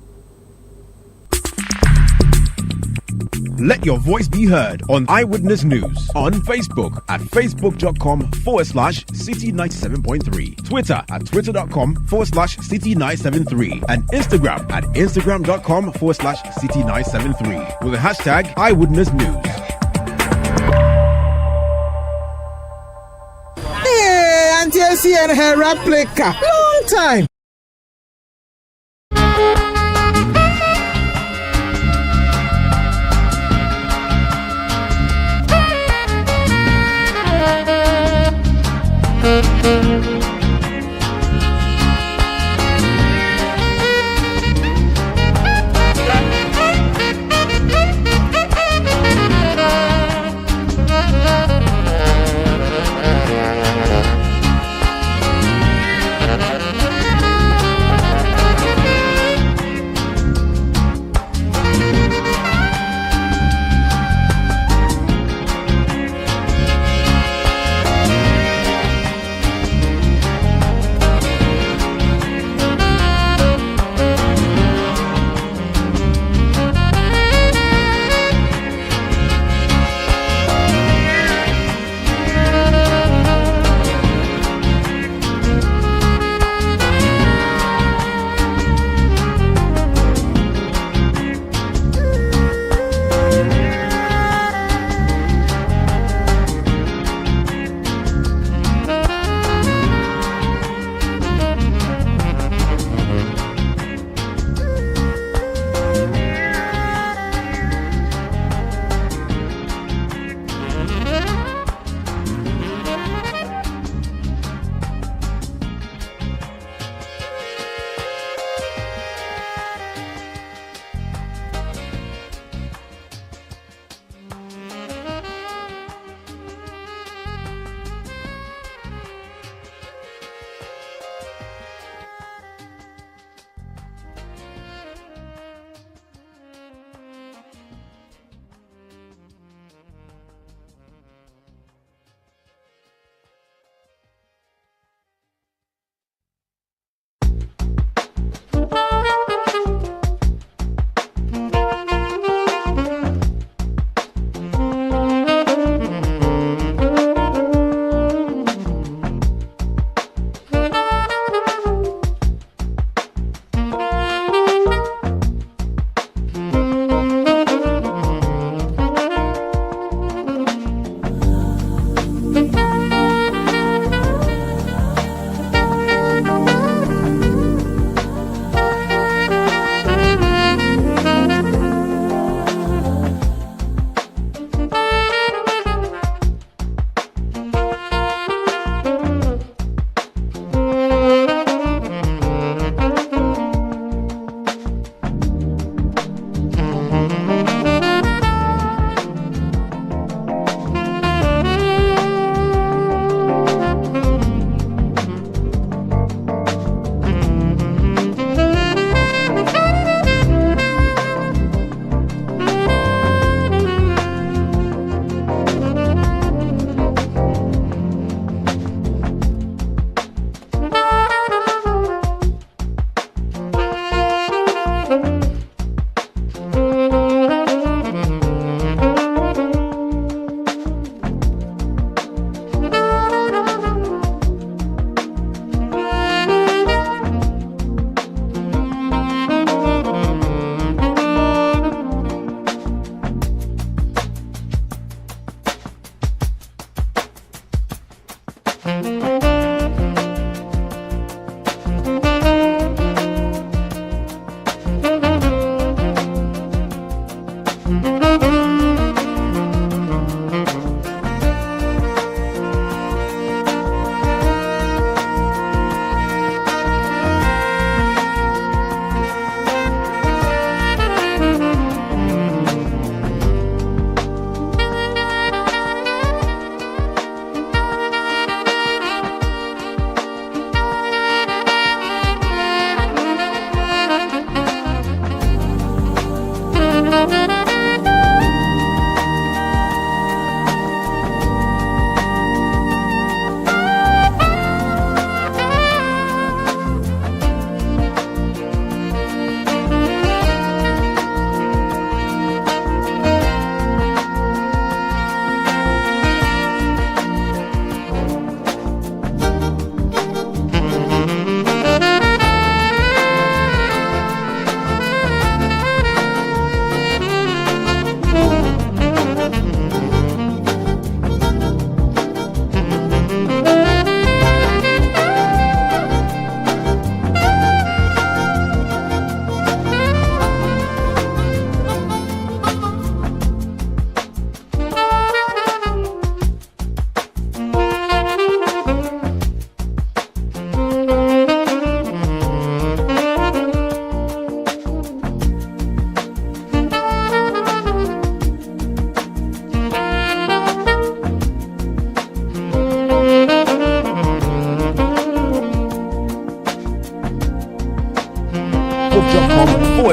Let your voice be heard on Eyewitness News on Facebook at facebook.com/Citi97.3, Twitter at twitter.com/Citi973, and Instagram at instagram.com/Citi973 with the hashtag Eyewitness News. Hey, Auntie Elsie and her replica. Long time.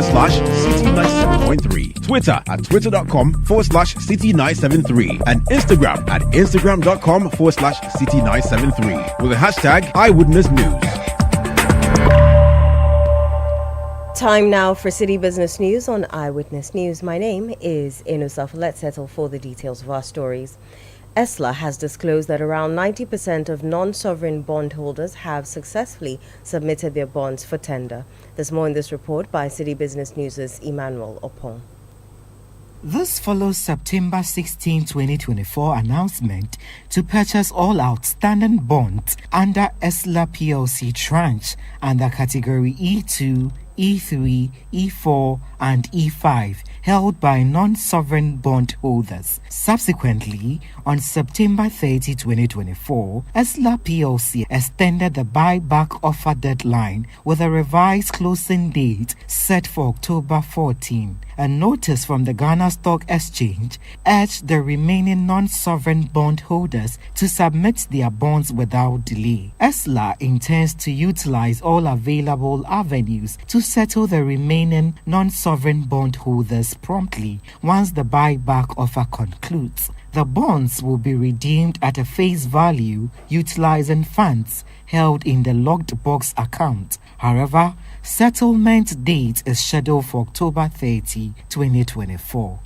Citi97.3, Twitter at twitter.com/Citi973, and Instagram at instagram.com/Citi973 with the hashtag Eyewitness News. Time now for City Business News on Eyewitness News. My name is Inusaf. Let's settle for the details of our stories. ESLA has disclosed that around 90% of non-sovereign bondholders have successfully submitted their bonds for tender. There's more in this report by City Business News' Emmanuel Opon. This follows September 16, 2024 announcement to purchase all outstanding bonds under ESLA PLC tranche under category E2, E3, E4, and E5 held by non-sovereign bondholders. Subsequently, on September 30, 2024, ESLA PLC extended the buyback offer deadline with a revised closing date set for October 14. A notice from the Ghana Stock Exchange urged the remaining non-sovereign bondholders to submit their bonds without delay. ESLA intends to utilize all available avenues to settle the remaining non-sovereign bondholders promptly once the buyback offer concludes. The bonds will be redeemed at a face value utilizing funds held in the locked box account. However, settlement date is scheduled for October 30, 2024.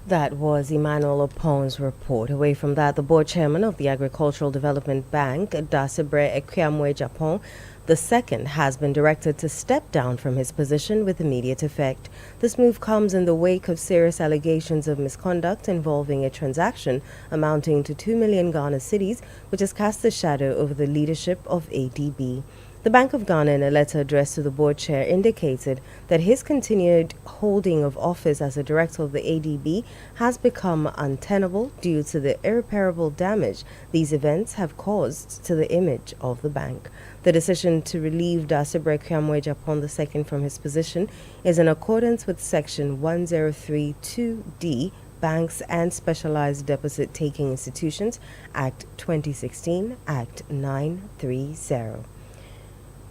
That was Emmanuel Opon's report. Away from that, the board chairman of the Agricultural Development Bank, Dasebre Ekwamwe Japon, the second, has been directed to step down from his position with immediate effect. This move comes in the wake of serious allegations of misconduct involving a transaction amounting to 2 million Ghana cedis, which has cast a shadow over the leadership of ADB. The Bank of Ghana, in a letter addressed to the board chair, indicated that his continued holding of office as a director of the ADB has become untenable due to the irreparable damage these events have caused to the image of the bank. The decision to relieve Dasebre Ekwamwe Japon II from his position is in accordance with Section 1032D, Banks and Specialized Deposit-Taking Institutions, Act 2016, Act 930.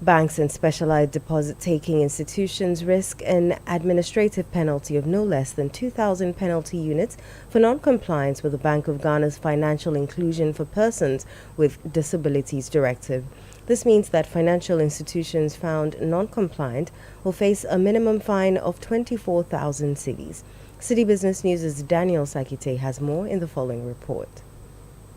Banks and specialized deposit-taking institutions risk an administrative penalty of no less than 2,000 penalty units for non-compliance with the Bank of Ghana's Financial Inclusion for Persons with Disabilities Directive. This means that financial institutions found non-compliant will face a minimum fine of 24,000 cedis. City Business News' Daniel Sakite has more in the following report.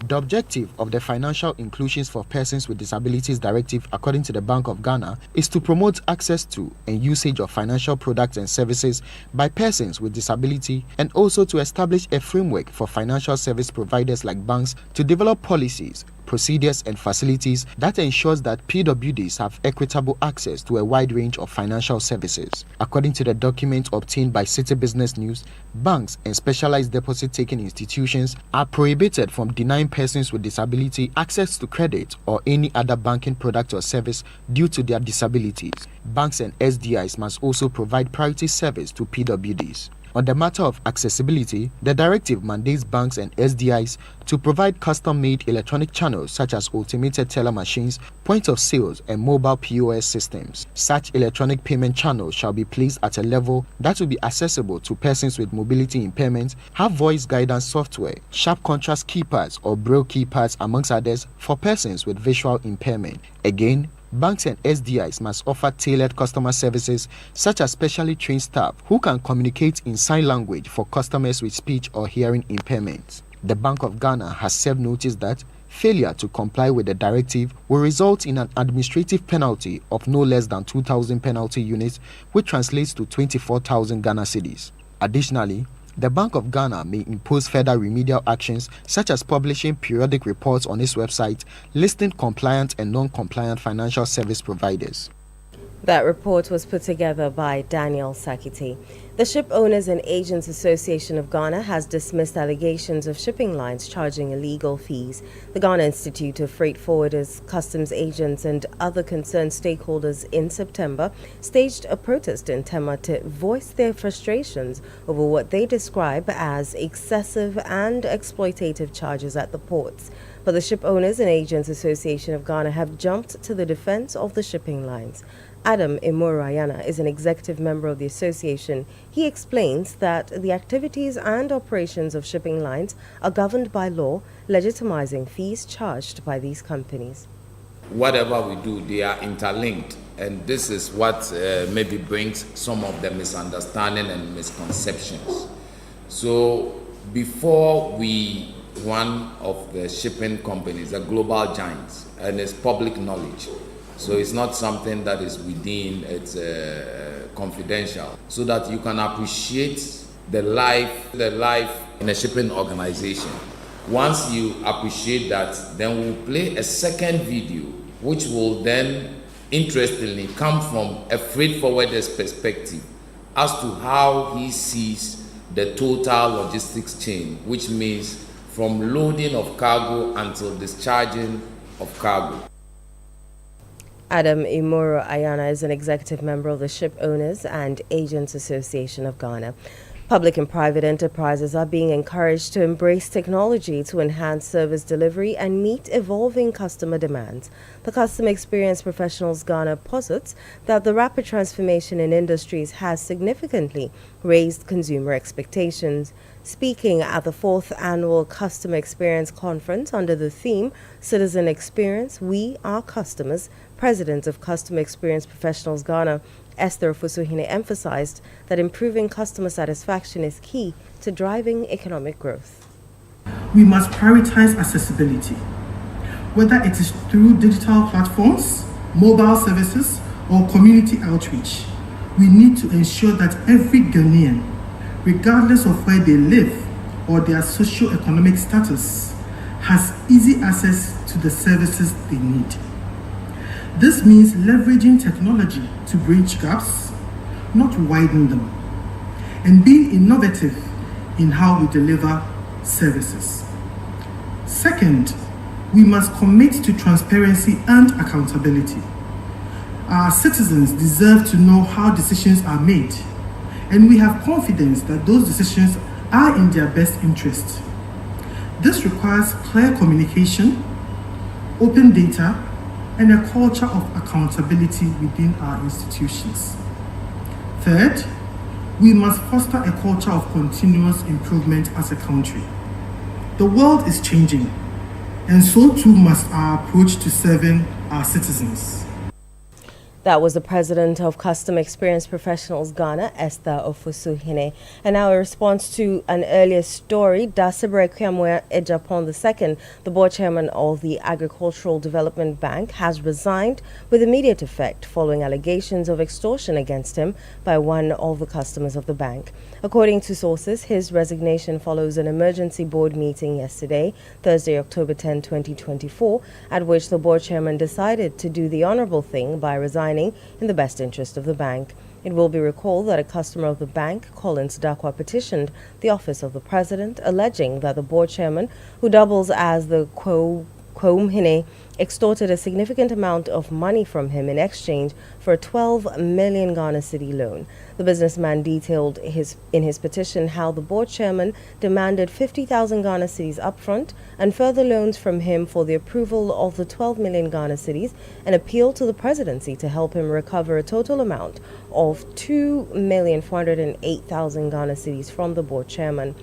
The objective of the Financial Inclusions for Persons with Disabilities Directive, according to the Bank of Ghana, is to promote access to and usage of financial products and services by persons with disability, and also to establish a framework for financial service providers like banks to develop policies, procedures and facilities that ensures that PWDs have equitable access to a wide range of financial services. According to the document obtained by City Business News, banks and specialized deposit-taking institutions are prohibited from denying persons with disability access to credit or any other banking product or service due to their disabilities. Banks and SDIs must also provide priority service to PWDs. On the matter of accessibility, the directive mandates banks and SDIs to provide custom-made electronic channels such as automated teller machines, point of sales, and mobile POS systems. Such electronic payment channels shall be placed at a level that will be accessible to persons with mobility impairment, have voice guidance software, sharp contrast keypads or braille keypads, amongst others, for persons with visual impairment. Again, banks and SDIs must offer tailored customer services such as specially trained staff who can communicate in sign language for customers with speech or hearing impairments. The Bank of Ghana has served notice that failure to comply with the directive will result in an administrative penalty of no less than 2,000 penalty units, which translates to 24,000 Ghana cedis. Additionally, the Bank of Ghana may impose further remedial actions such as publishing periodic reports on its website listing compliant and non-compliant financial service providers. That report was put together by Daniel Sakite. The Ship Owners and Agents Association of Ghana has dismissed allegations of shipping lines charging illegal fees. The Ghana Institute of Freight Forwarders, Customs Agents and other concerned stakeholders in September staged a protest in Tema to voice their frustrations over what they describe as excessive and exploitative charges at the ports. But the Ship Owners and Agents Association of Ghana have jumped to the defense of the shipping lines. Adam Umaru is an executive member of the association. He explains that the activities and operations of shipping lines are governed by law, legitimizing fees charged by these companies. Whatever we do, they are interlinked, and this is what maybe brings some of the misunderstanding and misconceptions. So before one of the shipping companies, the global giants, and it's public knowledge, so it's not something that is within, it's confidential, so that you can appreciate the life in a shipping organization. Once you appreciate that, then we'll play a second video, which will then interestingly come from a freight forwarder's perspective as to how he sees the total logistics chain, which means from loading of cargo until discharging of cargo. Adam Umaru is an executive member of the Ship Owners and Agents Association of Ghana. Public and private enterprises are being encouraged to embrace technology to enhance service delivery and meet evolving customer demands. The Customer Experience Professionals Ghana posits that the rapid transformation in industries has significantly raised consumer expectations. Speaking at the 4th Annual Customer Experience Conference under the theme Citizen Experience, We Are Customers, President of Customer Experience Professionals Ghana, Esther Ofosuhene, emphasized that improving customer satisfaction is key to driving economic growth. We must prioritize accessibility, whether it is through digital platforms, mobile services, or community outreach. We need to ensure that every Ghanaian, regardless of where they live or their socio-economic status, has easy access to the services they need. This means leveraging technology to bridge gaps, not widen them, and being innovative in how we deliver services. Second, we must commit to transparency and accountability. Our citizens deserve to know how decisions are made, and we have confidence that those decisions are in their best interest. This requires clear communication, open data, and a culture of accountability within our institutions. Third, we must foster a culture of continuous improvement as a country. The world is changing, and so too must our approach to serving our citizens. That was the president of Customer Experience Professionals Ghana, Esther Ofosuhene. And now a response to an earlier story, Dasibre Kwamwe Ejapon II, the board chairman of the Agricultural Development Bank, has resigned with immediate effect following allegations of extortion against him by one of the customers of the bank. According to sources, his resignation follows an emergency board meeting yesterday, Thursday, October 10, 2024, at which the board chairman decided to do the honorable thing by resigning in the best interest of the bank. It will be recalled that a customer of the bank, Collins Dakwa, petitioned the office of the president, alleging that the board chairman, who doubles as the Kwomhine, extorted a significant amount of money from him in exchange for a 12 million Ghana Citi loan. The businessman detailed in his petition how the board chairman demanded 50,000 Ghana Cedis upfront and further loans from him for the approval of the 12 million Ghana Cedis, and appealed to the presidency to help him recover a total amount of 2,408,000 Ghana Cedis from the board chairman.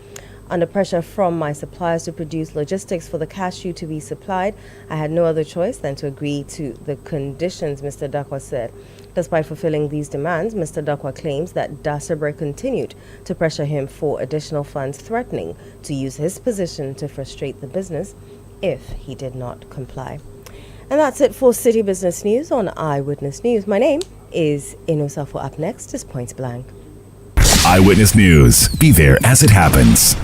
Under pressure from my suppliers to produce logistics for the cashew to be supplied, I had no other choice than to agree to the conditions, Mr. Dakwa said. Despite fulfilling these demands, Mr. Dakwa claims that Dasibre continued to pressure him for additional funds, threatening to use his position to frustrate the business if he did not comply. And that's it for City Business News on Eyewitness News. My name is Inosafo. Up next is Point Blank. Eyewitness News. Be there as it happens.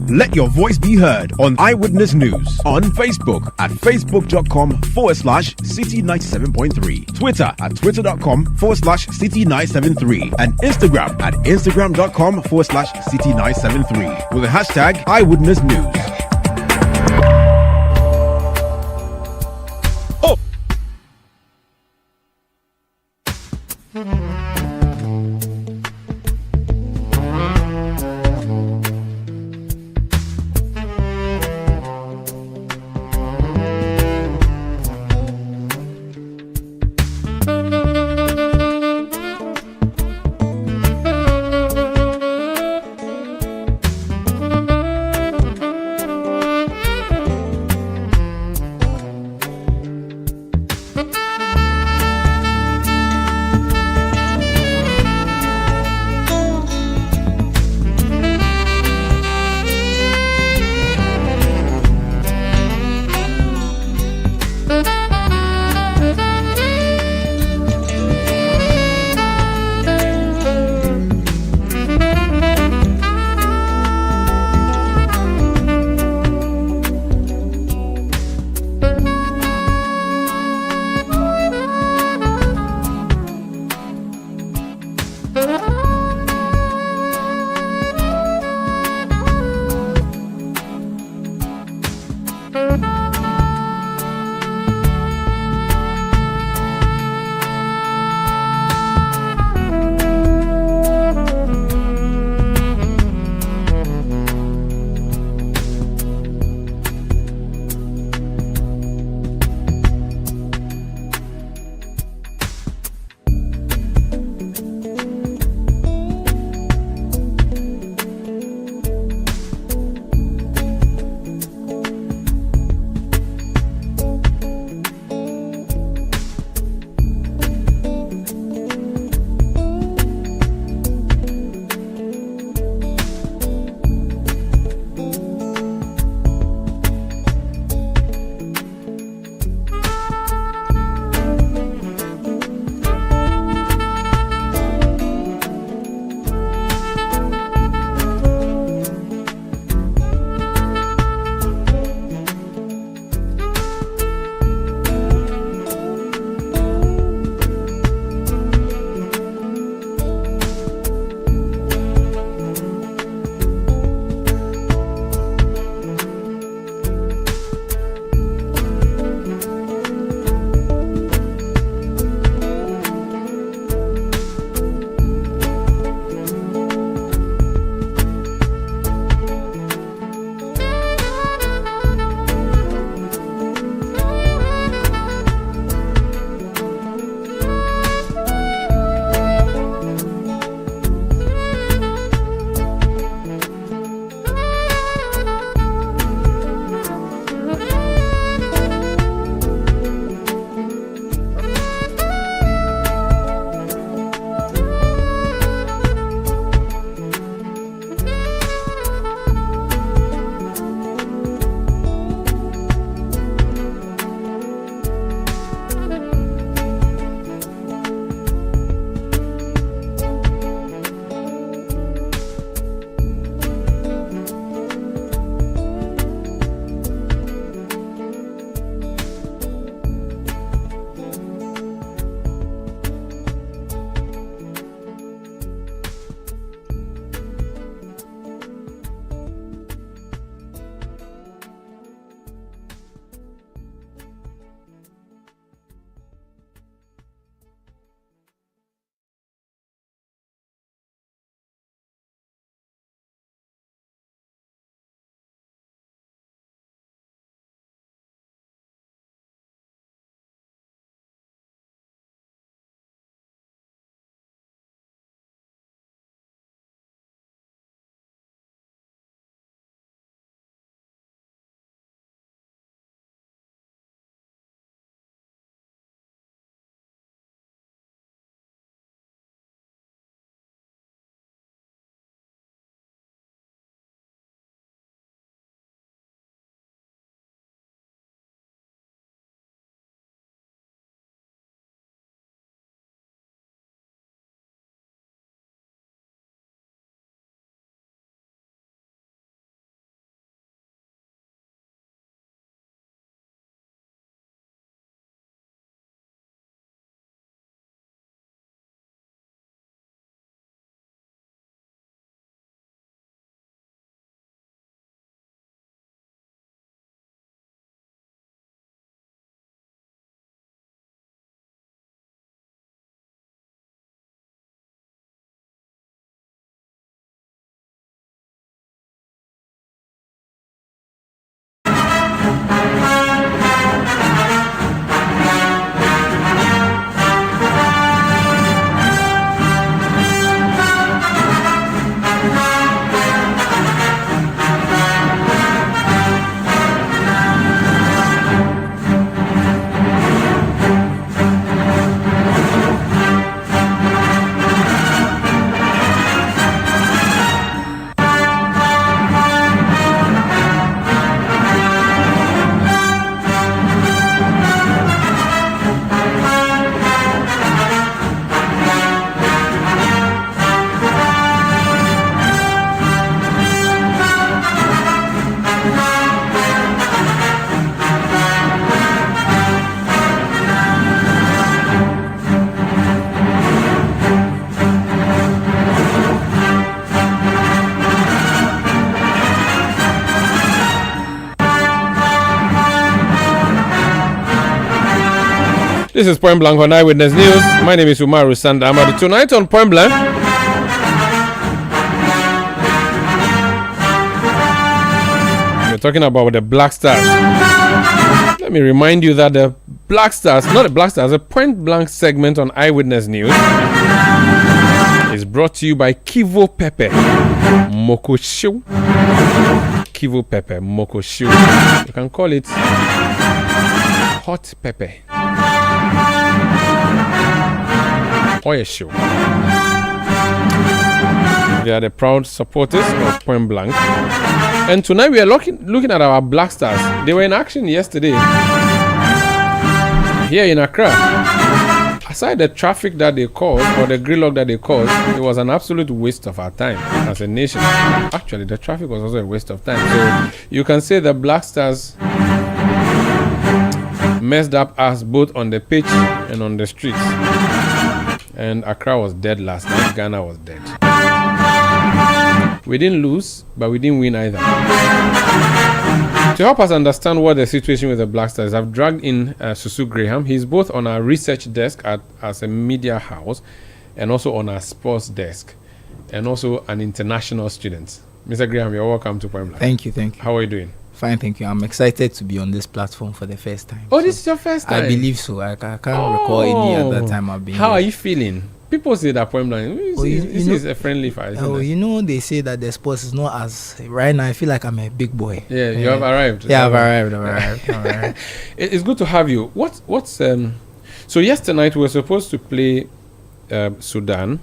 Let your voice be heard on Eyewitness News on Facebook at facebook.com/Citi97.3, Twitter at twitter.com/Citi973, and Instagram at instagram.com/Citi973 with the hashtag Eyewitness News. This is Point Blank on Eyewitness News. My name is Umaru Sanda Amadu. Tonight on Point Blank, we're talking about the Black Stars. Let me remind you that the Black Stars, not the Black Stars, a Point Blank segment on Eyewitness News is brought to you by Kivo Pepe Mokoshu. Kivo Pepe Mokoshu. You can call it hot pepper. Oil show. They are the proud supporters of Point Blank. And tonight we are looking at our Black Stars. They were in action yesterday here in Accra. Aside the traffic that they caused, or the gridlock that they caused, it was an absolute waste of our time as a nation. Actually, the traffic was also a waste of time. So you can say the Black Stars messed up us both on the pitch and on the streets. And Accra was dead last night. Ghana was dead. We didn't lose, but we didn't win either. To help us understand what the situation with the Black Stars, I've dragged in Susu Graham. He's both on our research desk as a media house and also on our sports desk, and also an international student. Mr. Graham, you're welcome to Point Blank. Thank you. How are you doing? Fine, thank you. I'm excited to be on this platform for the first time. Oh, this is your first time? I believe so. I can't recall any other time I've been How here. are you feeling? People say that Point Blank this is a friendly fight. Oh, they say that the sports is not as... Right now, I feel like I'm a big boy. Yeah, you have arrived. Yeah, I've arrived. It's good to have you. So yesterday night we were supposed to play Sudan.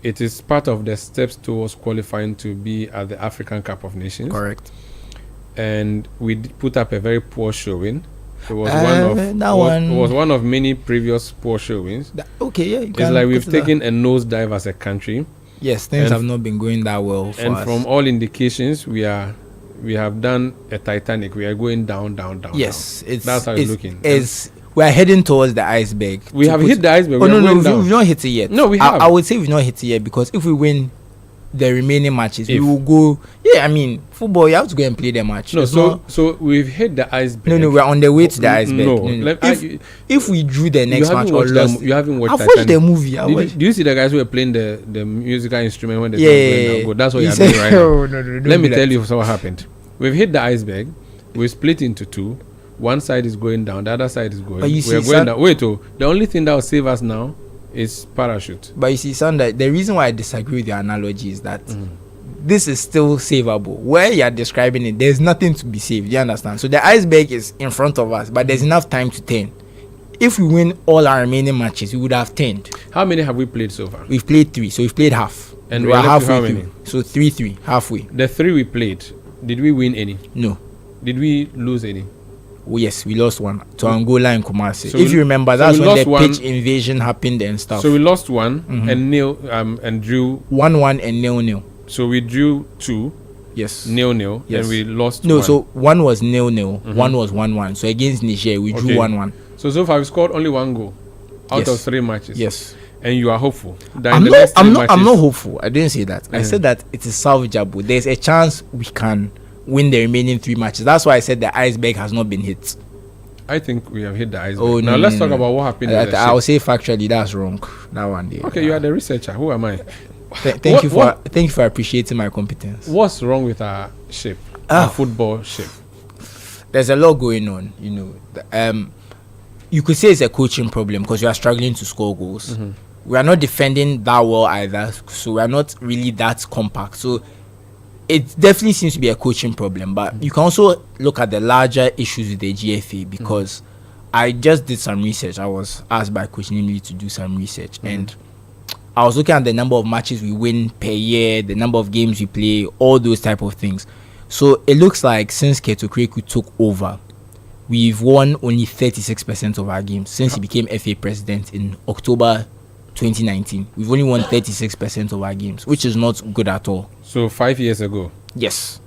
It is part of the steps towards qualifying to be at the African Cup of Nations. Correct. And we put up a very poor showing. It was one of many previous poor showings. It's like we've taken a nosedive as a country. Yes, things have not been going that well for us. And from all indications, we have done a Titanic. We are going down. Yes, down. That's how it's looking. We are heading towards the iceberg. We have hit the iceberg. We've not hit it yet. No, we have. I would say we've not hit it yet, because if we win the remaining matches, we will go. Yeah, I mean, football, you have to go and play the match. No, so we've hit the iceberg. No, we're on the way to the iceberg. No. If we drew the next match or lost, you haven't watched. I've watched the movie. Do you see the guys who were playing the musical instrument when they started playing? That's what you're doing right now. No, let me tell you what happened. We've hit the iceberg. We split into two. One side is going down. The other side is going. We're going down. Wait, the only thing that will save us now is parachute. But you see, Sanda, the reason why I disagree with your analogy is that this is still savable. Where you're describing it, there's nothing to be saved. You understand? So the iceberg is in front of us, but there's enough time to turn. If we win all our remaining matches, we would have turned. How many have we played so far? We've played 3, so we've played half. And we're halfway through. So 3-3, halfway. The 3 we played, did we win any? No. Did we lose any? Oh, yes, we lost one to Angola and Kumasi. So if you remember, that's when the pitch invasion happened and stuff. So we lost one and drew 1-1 and 0-0. So we drew 2. Yes. 0-0. Yes. And we lost. No, 1. So 1 was 0-0. 1 was 1-1. So against Niger, we drew 1-1. So far we scored only 1 goal out of 3 matches. Yes. And you are hopeful. I'm not hopeful. I didn't say that. I said that it is salvageable. There's a chance we can win the remaining 3 matches. That's why I said the iceberg has not been hit. I think we have hit the iceberg. Now let's talk about what happened. I will say factually that's wrong. That one day. Okay, you are the researcher. Who am I? Thank you for appreciating my competence. What's wrong with our ship? Our football ship? There's a lot going on. You could say it's a coaching problem because we are struggling to score goals. We are not defending that well either, so we are not really that compact. So it definitely seems to be a coaching problem, but you can also look at the larger issues with the GFA, because I just did some research. I was asked by Coach Nimli to do some research, and I was looking at the number of matches we win per year, the number of games we play, all those type of things. So it looks like since Keto Kreku took over, we've won only 36% of our games since he became FA president in October 2019. We've only won 36% of our games, which is not good at all. So 5 years ago? Yes.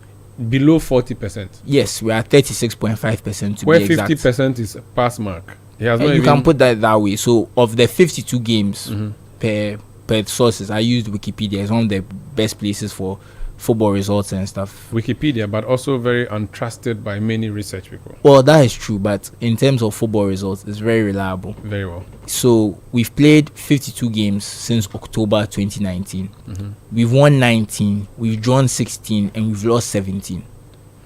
Below 40%? Yes, we are 36.5% to where be exact. 50% is a pass mark. You can put that way. So of the 52 games per sources, I used Wikipedia as one of the best places for football results and stuff. Wikipedia, but also very untrusted by many research people. Well, that is true, but in terms of football results, it's very reliable. Very well. So we've played 52 games since October 2019. We've won 19, we've drawn 16, and we've lost 17.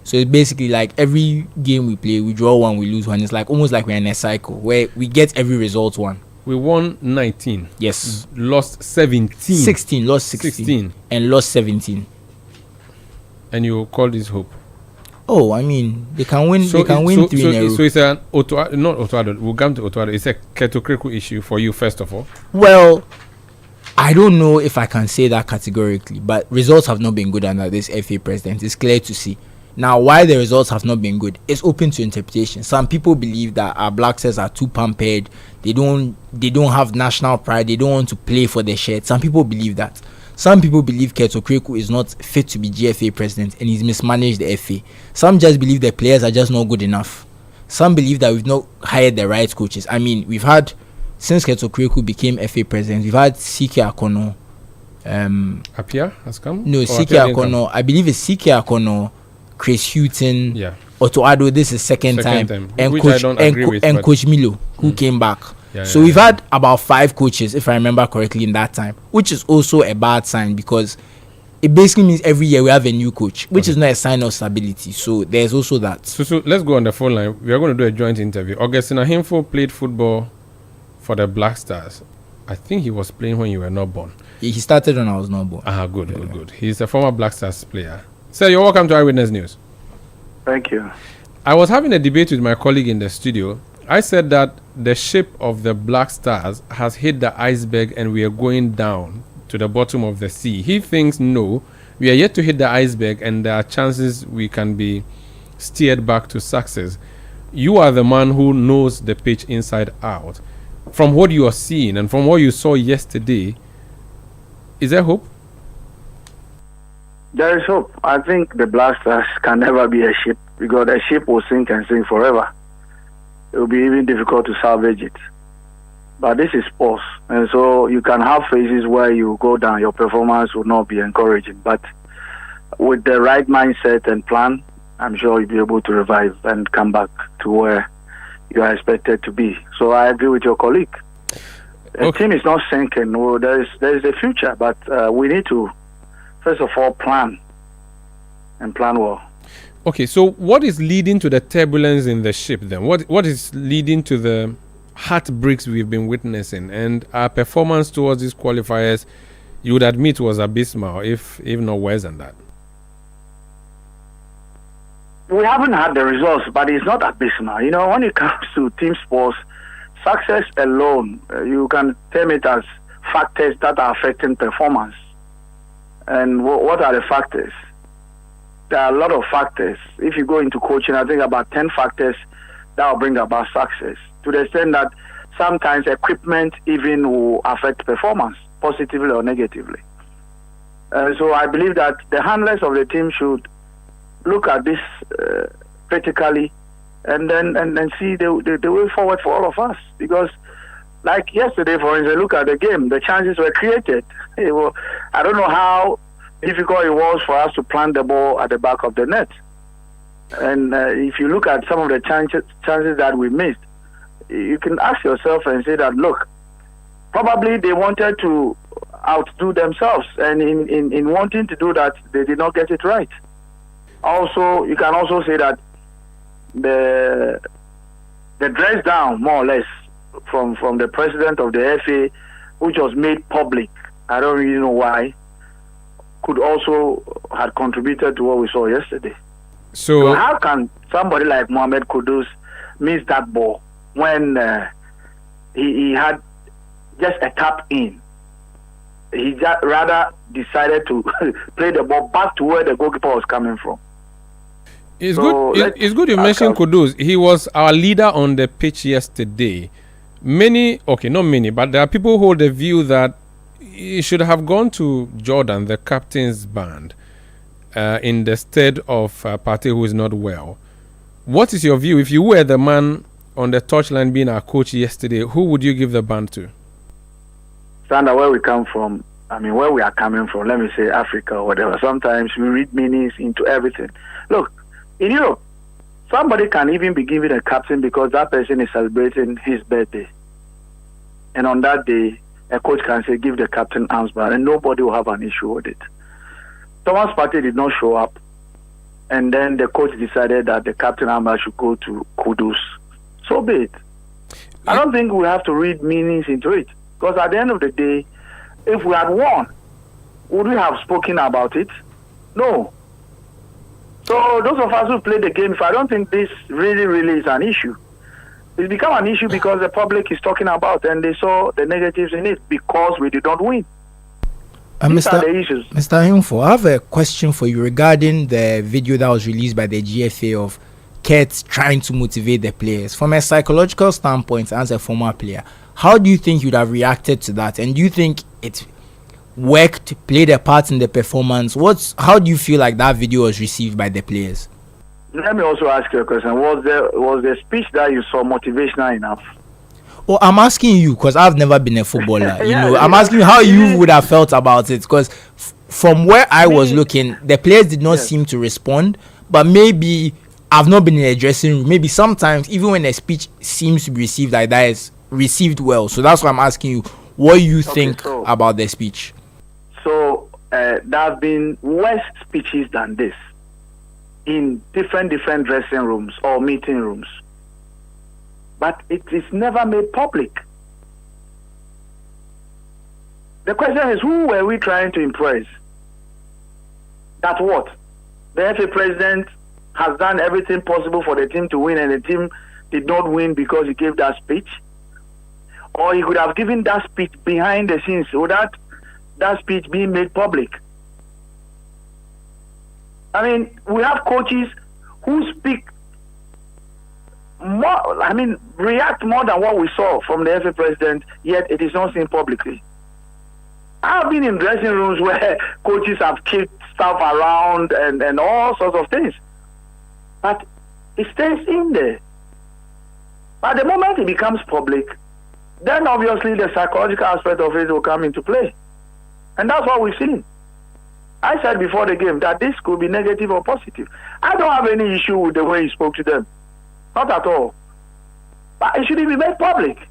So it's basically like every game we play, we draw one, we lose one. It's like almost like we're in a cycle where we get every result one. We won 19. Yes. Lost 17. 16, lost 16. And lost 17. And you call this hope? Oh, I mean, they can win. They can win 3 in a row. So it's an not Otuado. We'll come to Otuado. It's a Ketokriku issue for you, first of all. Well, I don't know if I can say that categorically, but results have not been good under this FA president. It's clear to see. Now, why the results have not been good is open to interpretation. Some people believe that our Black Stars are too pampered. They don't have national pride. They don't want to play for their shirt. Some people believe that. Some people believe Ketokriku is not fit to be GFA president and he's mismanaged the FA. Some just believe the players are just not good enough. Some believe that we've not hired the right coaches. I mean, we've had, since Ketokriku became FA president, we've had CK Akono. Apia has come? No, CK Akono. I believe it's CK Akono, Chris Houghton, Otuado. This is second time. And Coach Milo, who came back. So we've had about 5 coaches, if I remember correctly, in that time, which is also a bad sign because it basically means every year we have a new coach, which is not a sign of stability. So there's also that. So let's go on the phone line. We are going to do a joint interview. Augustine Ahimfo played football for the Black Stars. I think he was playing when you were not born. He started when I was not born. Good. He's a former Black Stars player. Sir, you're welcome to Eyewitness News. Thank you. I was having a debate with my colleague in the studio. I said that the ship of the Black Stars has hit the iceberg and we are going down to the bottom of the sea. He thinks no, we are yet to hit the iceberg and there are chances we can be steered back to success. You are the man who knows the pitch inside out. From what you are seeing and from what you saw yesterday, is there hope? There is hope. I think the Black Stars can never be a ship because a ship will sink and sink forever. It will be even difficult to salvage it. But this is sports, and so you can have phases where you go down, your performance will not be encouraging. But with the right mindset and plan, I'm sure you'll be able to revive and come back to where you are expected to be. So I agree with your colleague. The team is not sinking. Well, there is a future, but we need to, first of all, plan and plan well. Okay, so what is leading to the turbulence in the ship then? What is leading to the heartbreaks we've been witnessing? And our performance towards these qualifiers, you would admit, was abysmal, if not worse than that. We haven't had the results, but it's not abysmal. You know, when it comes to team sports, success alone, you can term it as factors that are affecting performance. And what are the factors? There are a lot of factors. If you go into coaching, I think about 10 factors that will bring about success. To the extent that sometimes equipment even will affect performance, positively or negatively. So I believe that the handlers of the team should look at this critically and then see the way forward for all of us. Because like yesterday, for instance, look at the game. The chances were created. I don't know how difficult it was for us to plant the ball at the back of the net. And if you look at some of the chances that we missed, you can ask yourself and say that, look, probably they wanted to outdo themselves. And in wanting to do that, they did not get it right. Also, you can also say that the dress down, more or less, from the president of the FA, which was made public, I don't really know why, could also have contributed to what we saw yesterday. So how can somebody like Mohamed Kudus miss that ball when he had just a tap in? He just rather decided to play the ball back to where the goalkeeper was coming from. It's good you mentioned Kudus. He was our leader on the pitch yesterday. Not many, but there are people who hold the view that he should have gone to Jordan, the captain's band, in the stead of Partey, who is not well. What is your view? If you were the man on the touchline being our coach yesterday, who would you give the band to? Sanda, where we come from, I mean, where we are coming from, let me say Africa or whatever, sometimes we read meanings into everything. Look, in Europe, somebody can even be given a captain because that person is celebrating his birthday. And on that day, a coach can say, give the captain armband, and nobody will have an issue with it. Thomas Partey did not show up. And then the coach decided that the captain armband should go to Kudus. So be it. I don't think we have to read meanings into it. Because at the end of the day, if we had won, would we have spoken about it? No. So those of us who play the game, I don't think this really is an issue. It's become an issue because the public is talking about and they saw the negatives in it because we did not win. These are the issues. Mr. Info, I have a question for you regarding the video that was released by the GFA of Kurt trying to motivate the players. From a psychological standpoint, as a former player, how do you think you'd have reacted to that? And do you think it worked, played a part in the performance? How do you feel like that video was received by the players? Let me also ask you a question. Was the speech that you saw motivational enough? Oh, I'm asking you because I've never been a footballer. I'm asking you how you would have felt about it, because from where I was looking, the players did not seem to respond. But maybe I've not been in a dressing room. Maybe sometimes even when a speech seems to be received like that, it's received well. So that's why I'm asking you what you think about the speech. So there have been worse speeches than this in different dressing rooms or meeting rooms. But it is never made public. The question is, who were we trying to impress? That what? The FA president has done everything possible for the team to win and the team did not win because he gave that speech? Or he could have given that speech behind the scenes without that speech being made public. I mean, we have coaches who speak more, react more than what we saw from the FA president, yet it is not seen publicly. I've been in dressing rooms where coaches have kicked stuff around and all sorts of things. But it stays in there. But the moment it becomes public, then obviously the psychological aspect of it will come into play. And that's what we've seen. I said before the game that this could be negative or positive. I don't have any issue with the way he spoke to them. Not at all. But it shouldn't be made public.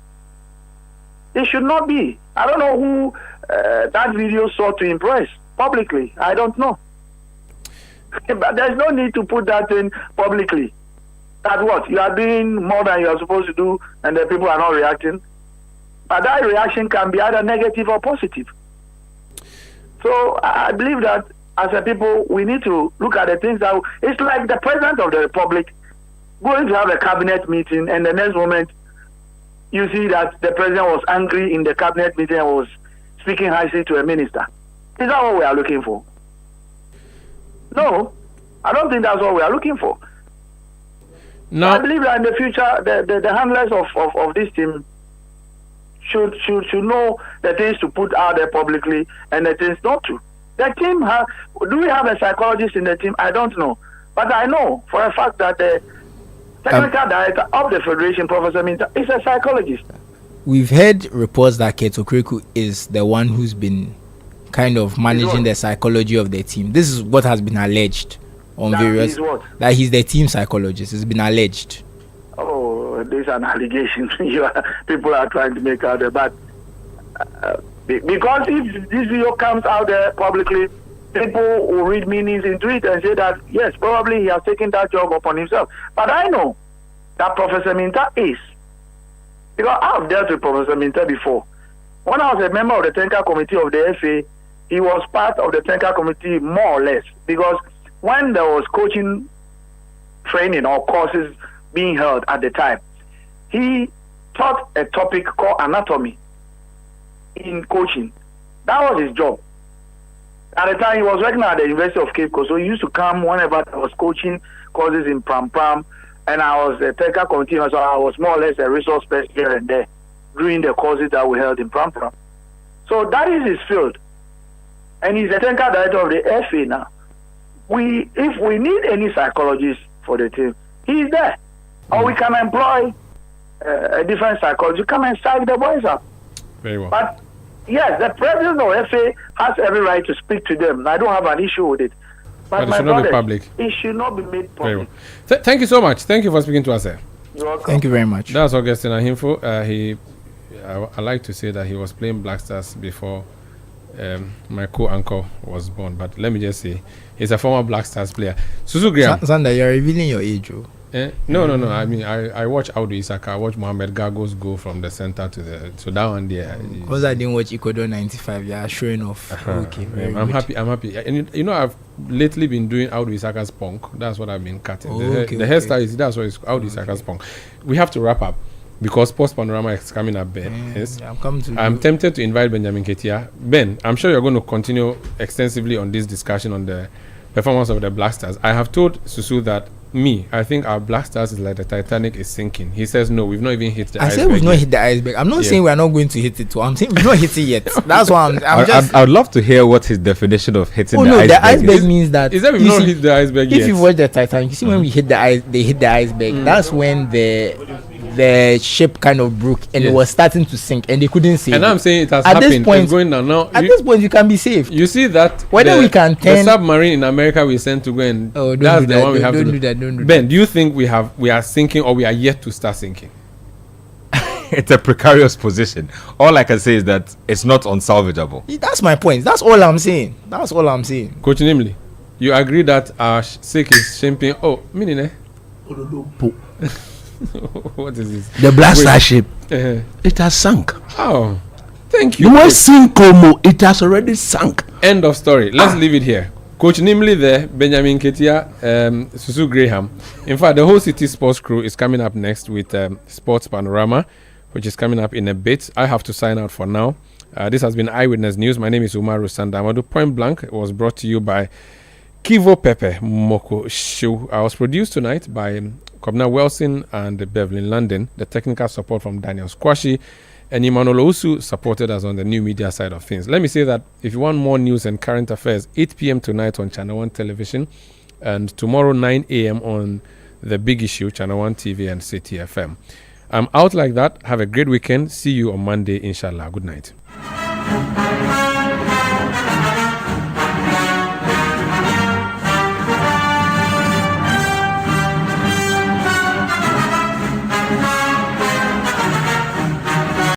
It should not be. I don't know who that video sought to impress publicly. I don't know. But there's no need to put that in publicly. That what? You are doing more than you are supposed to do and the people are not reacting. But that reaction can be either negative or positive. So I believe that as a people, we need to look at the things that... It's like the President of the Republic going to have a cabinet meeting and the next moment you see that the President was angry in the cabinet meeting and was speaking harshly to a minister. Is that what we are looking for? No, I don't think that's what we are looking for. No. I believe that in the future, the handlers of this team should know the things to put out there publicly and the things not to. The team do we have a psychologist in the team? I don't know. But I know for a fact that the technical director of the Federation, Professor Minta, is a psychologist. We've heard reports that Keto Kriku is the one who's been kind of managing the psychology of the team. This is what has been alleged on various... That he's the team psychologist. It's been alleged. Oh, there's an allegation. People are trying to make out there. But because if this video comes out there publicly, people will read meanings into it and say that, yes, probably he has taken that job upon himself. But I know that Professor Minta is. Because I've dealt with Professor Minta before. When I was a member of the technical committee of the FA, he was part of the technical committee more or less. Because when there was coaching training or courses being held at the time, he taught a topic called anatomy in coaching. That was his job. At the time, he was working at the University of Cape Coast, so he used to come whenever I was coaching courses in Pram Pram, and I was a technical committee, so I was more or less a resource person here and there during the courses that we held in Pram Pram. So that is his field. And he's the technical director of the FA now. If we need any psychologist for the team, he's there. Or we can employ a different psychologist, come and psych the boys up. Very well. But Yes, the president of FA has every right to speak to them. I don't have an issue with it. But it should not be public. It should not be made public. Very well. Thank you so much. Thank you for speaking to us, sir. You're welcome. Thank you very much. That's Augustine Ahimfo. I like to say that he was playing Black Stars before my co-uncle was born. But let me just say, he's a former Black Stars player. Susu Graham. Sanda, you're revealing your age, oh. No. I mean, I watch Audu Isaka. I watch Mohamed Gagos go from the center to the. So that one there. Because I didn't watch Ecuador 95. Yeah, showing off. Okay, I'm happy. And you know, I've lately been doing Audu Isaka's punk. That's what I've been cutting. The hairstyle is that's what it's Audu Isaka's punk. We have to wrap up because Post Panorama is coming up, Ben. Yes. Yeah, I'm tempted to invite Benjamin Ketia. Ben, I'm sure you're going to continue extensively on this discussion on the performance of the Black Stars. I have told Susu that I think our Black Stars is like the Titanic is sinking. He says no, we've not even hit the iceberg. I said we've not hit the iceberg. I'm not saying we're not going to hit it too. I'm saying we've not hit it yet. That's why I would love to hear what his definition of hitting the iceberg is. The iceberg means that is that we've not hit the iceberg yet. If you watch the Titanic, you see when we hit they hit the iceberg. That's when the ship kind of broke and it was starting to sink and they couldn't save it. And I'm saying it has happened. This point, it's going down now. At this point, you can be saved. You see that whether we can the submarine in America we sent to go and that's the one we have to do. Ben, do you think we are sinking or we are yet to start sinking? It's a precarious position. All I can say is that it's not unsalvageable. That's my point. That's all I'm saying. Coach Nimli, you agree that our sake is shaping? Oh, meaning what is this? The Black Star ship. It has sunk. Oh, thank you. You want sink, Como? It has already sunk. End of story. Let's leave it here. Coach Nimli there, Benjamin Ketia, Susu Graham. In fact, the whole Citi Sports crew is coming up next with Sports Panorama, which is coming up in a bit. I have to sign out for now. This has been Eyewitness News. My name is Umaru Sanda Amadu. Point Blank was brought to you by Kivo Pepe Moko Show. I was produced tonight by Kobna Wilson and Beverlyn London. The technical support from Daniel Squashy. And Emmanuel Osu supported us on the new media side of things. Let me say that if you want more news and current affairs, 8 p.m. tonight on Channel 1 Television and tomorrow 9 a.m. on The Big Issue, Channel 1 TV and Citi FM. I'm out like that. Have a great weekend. See you on Monday, inshallah. Good night.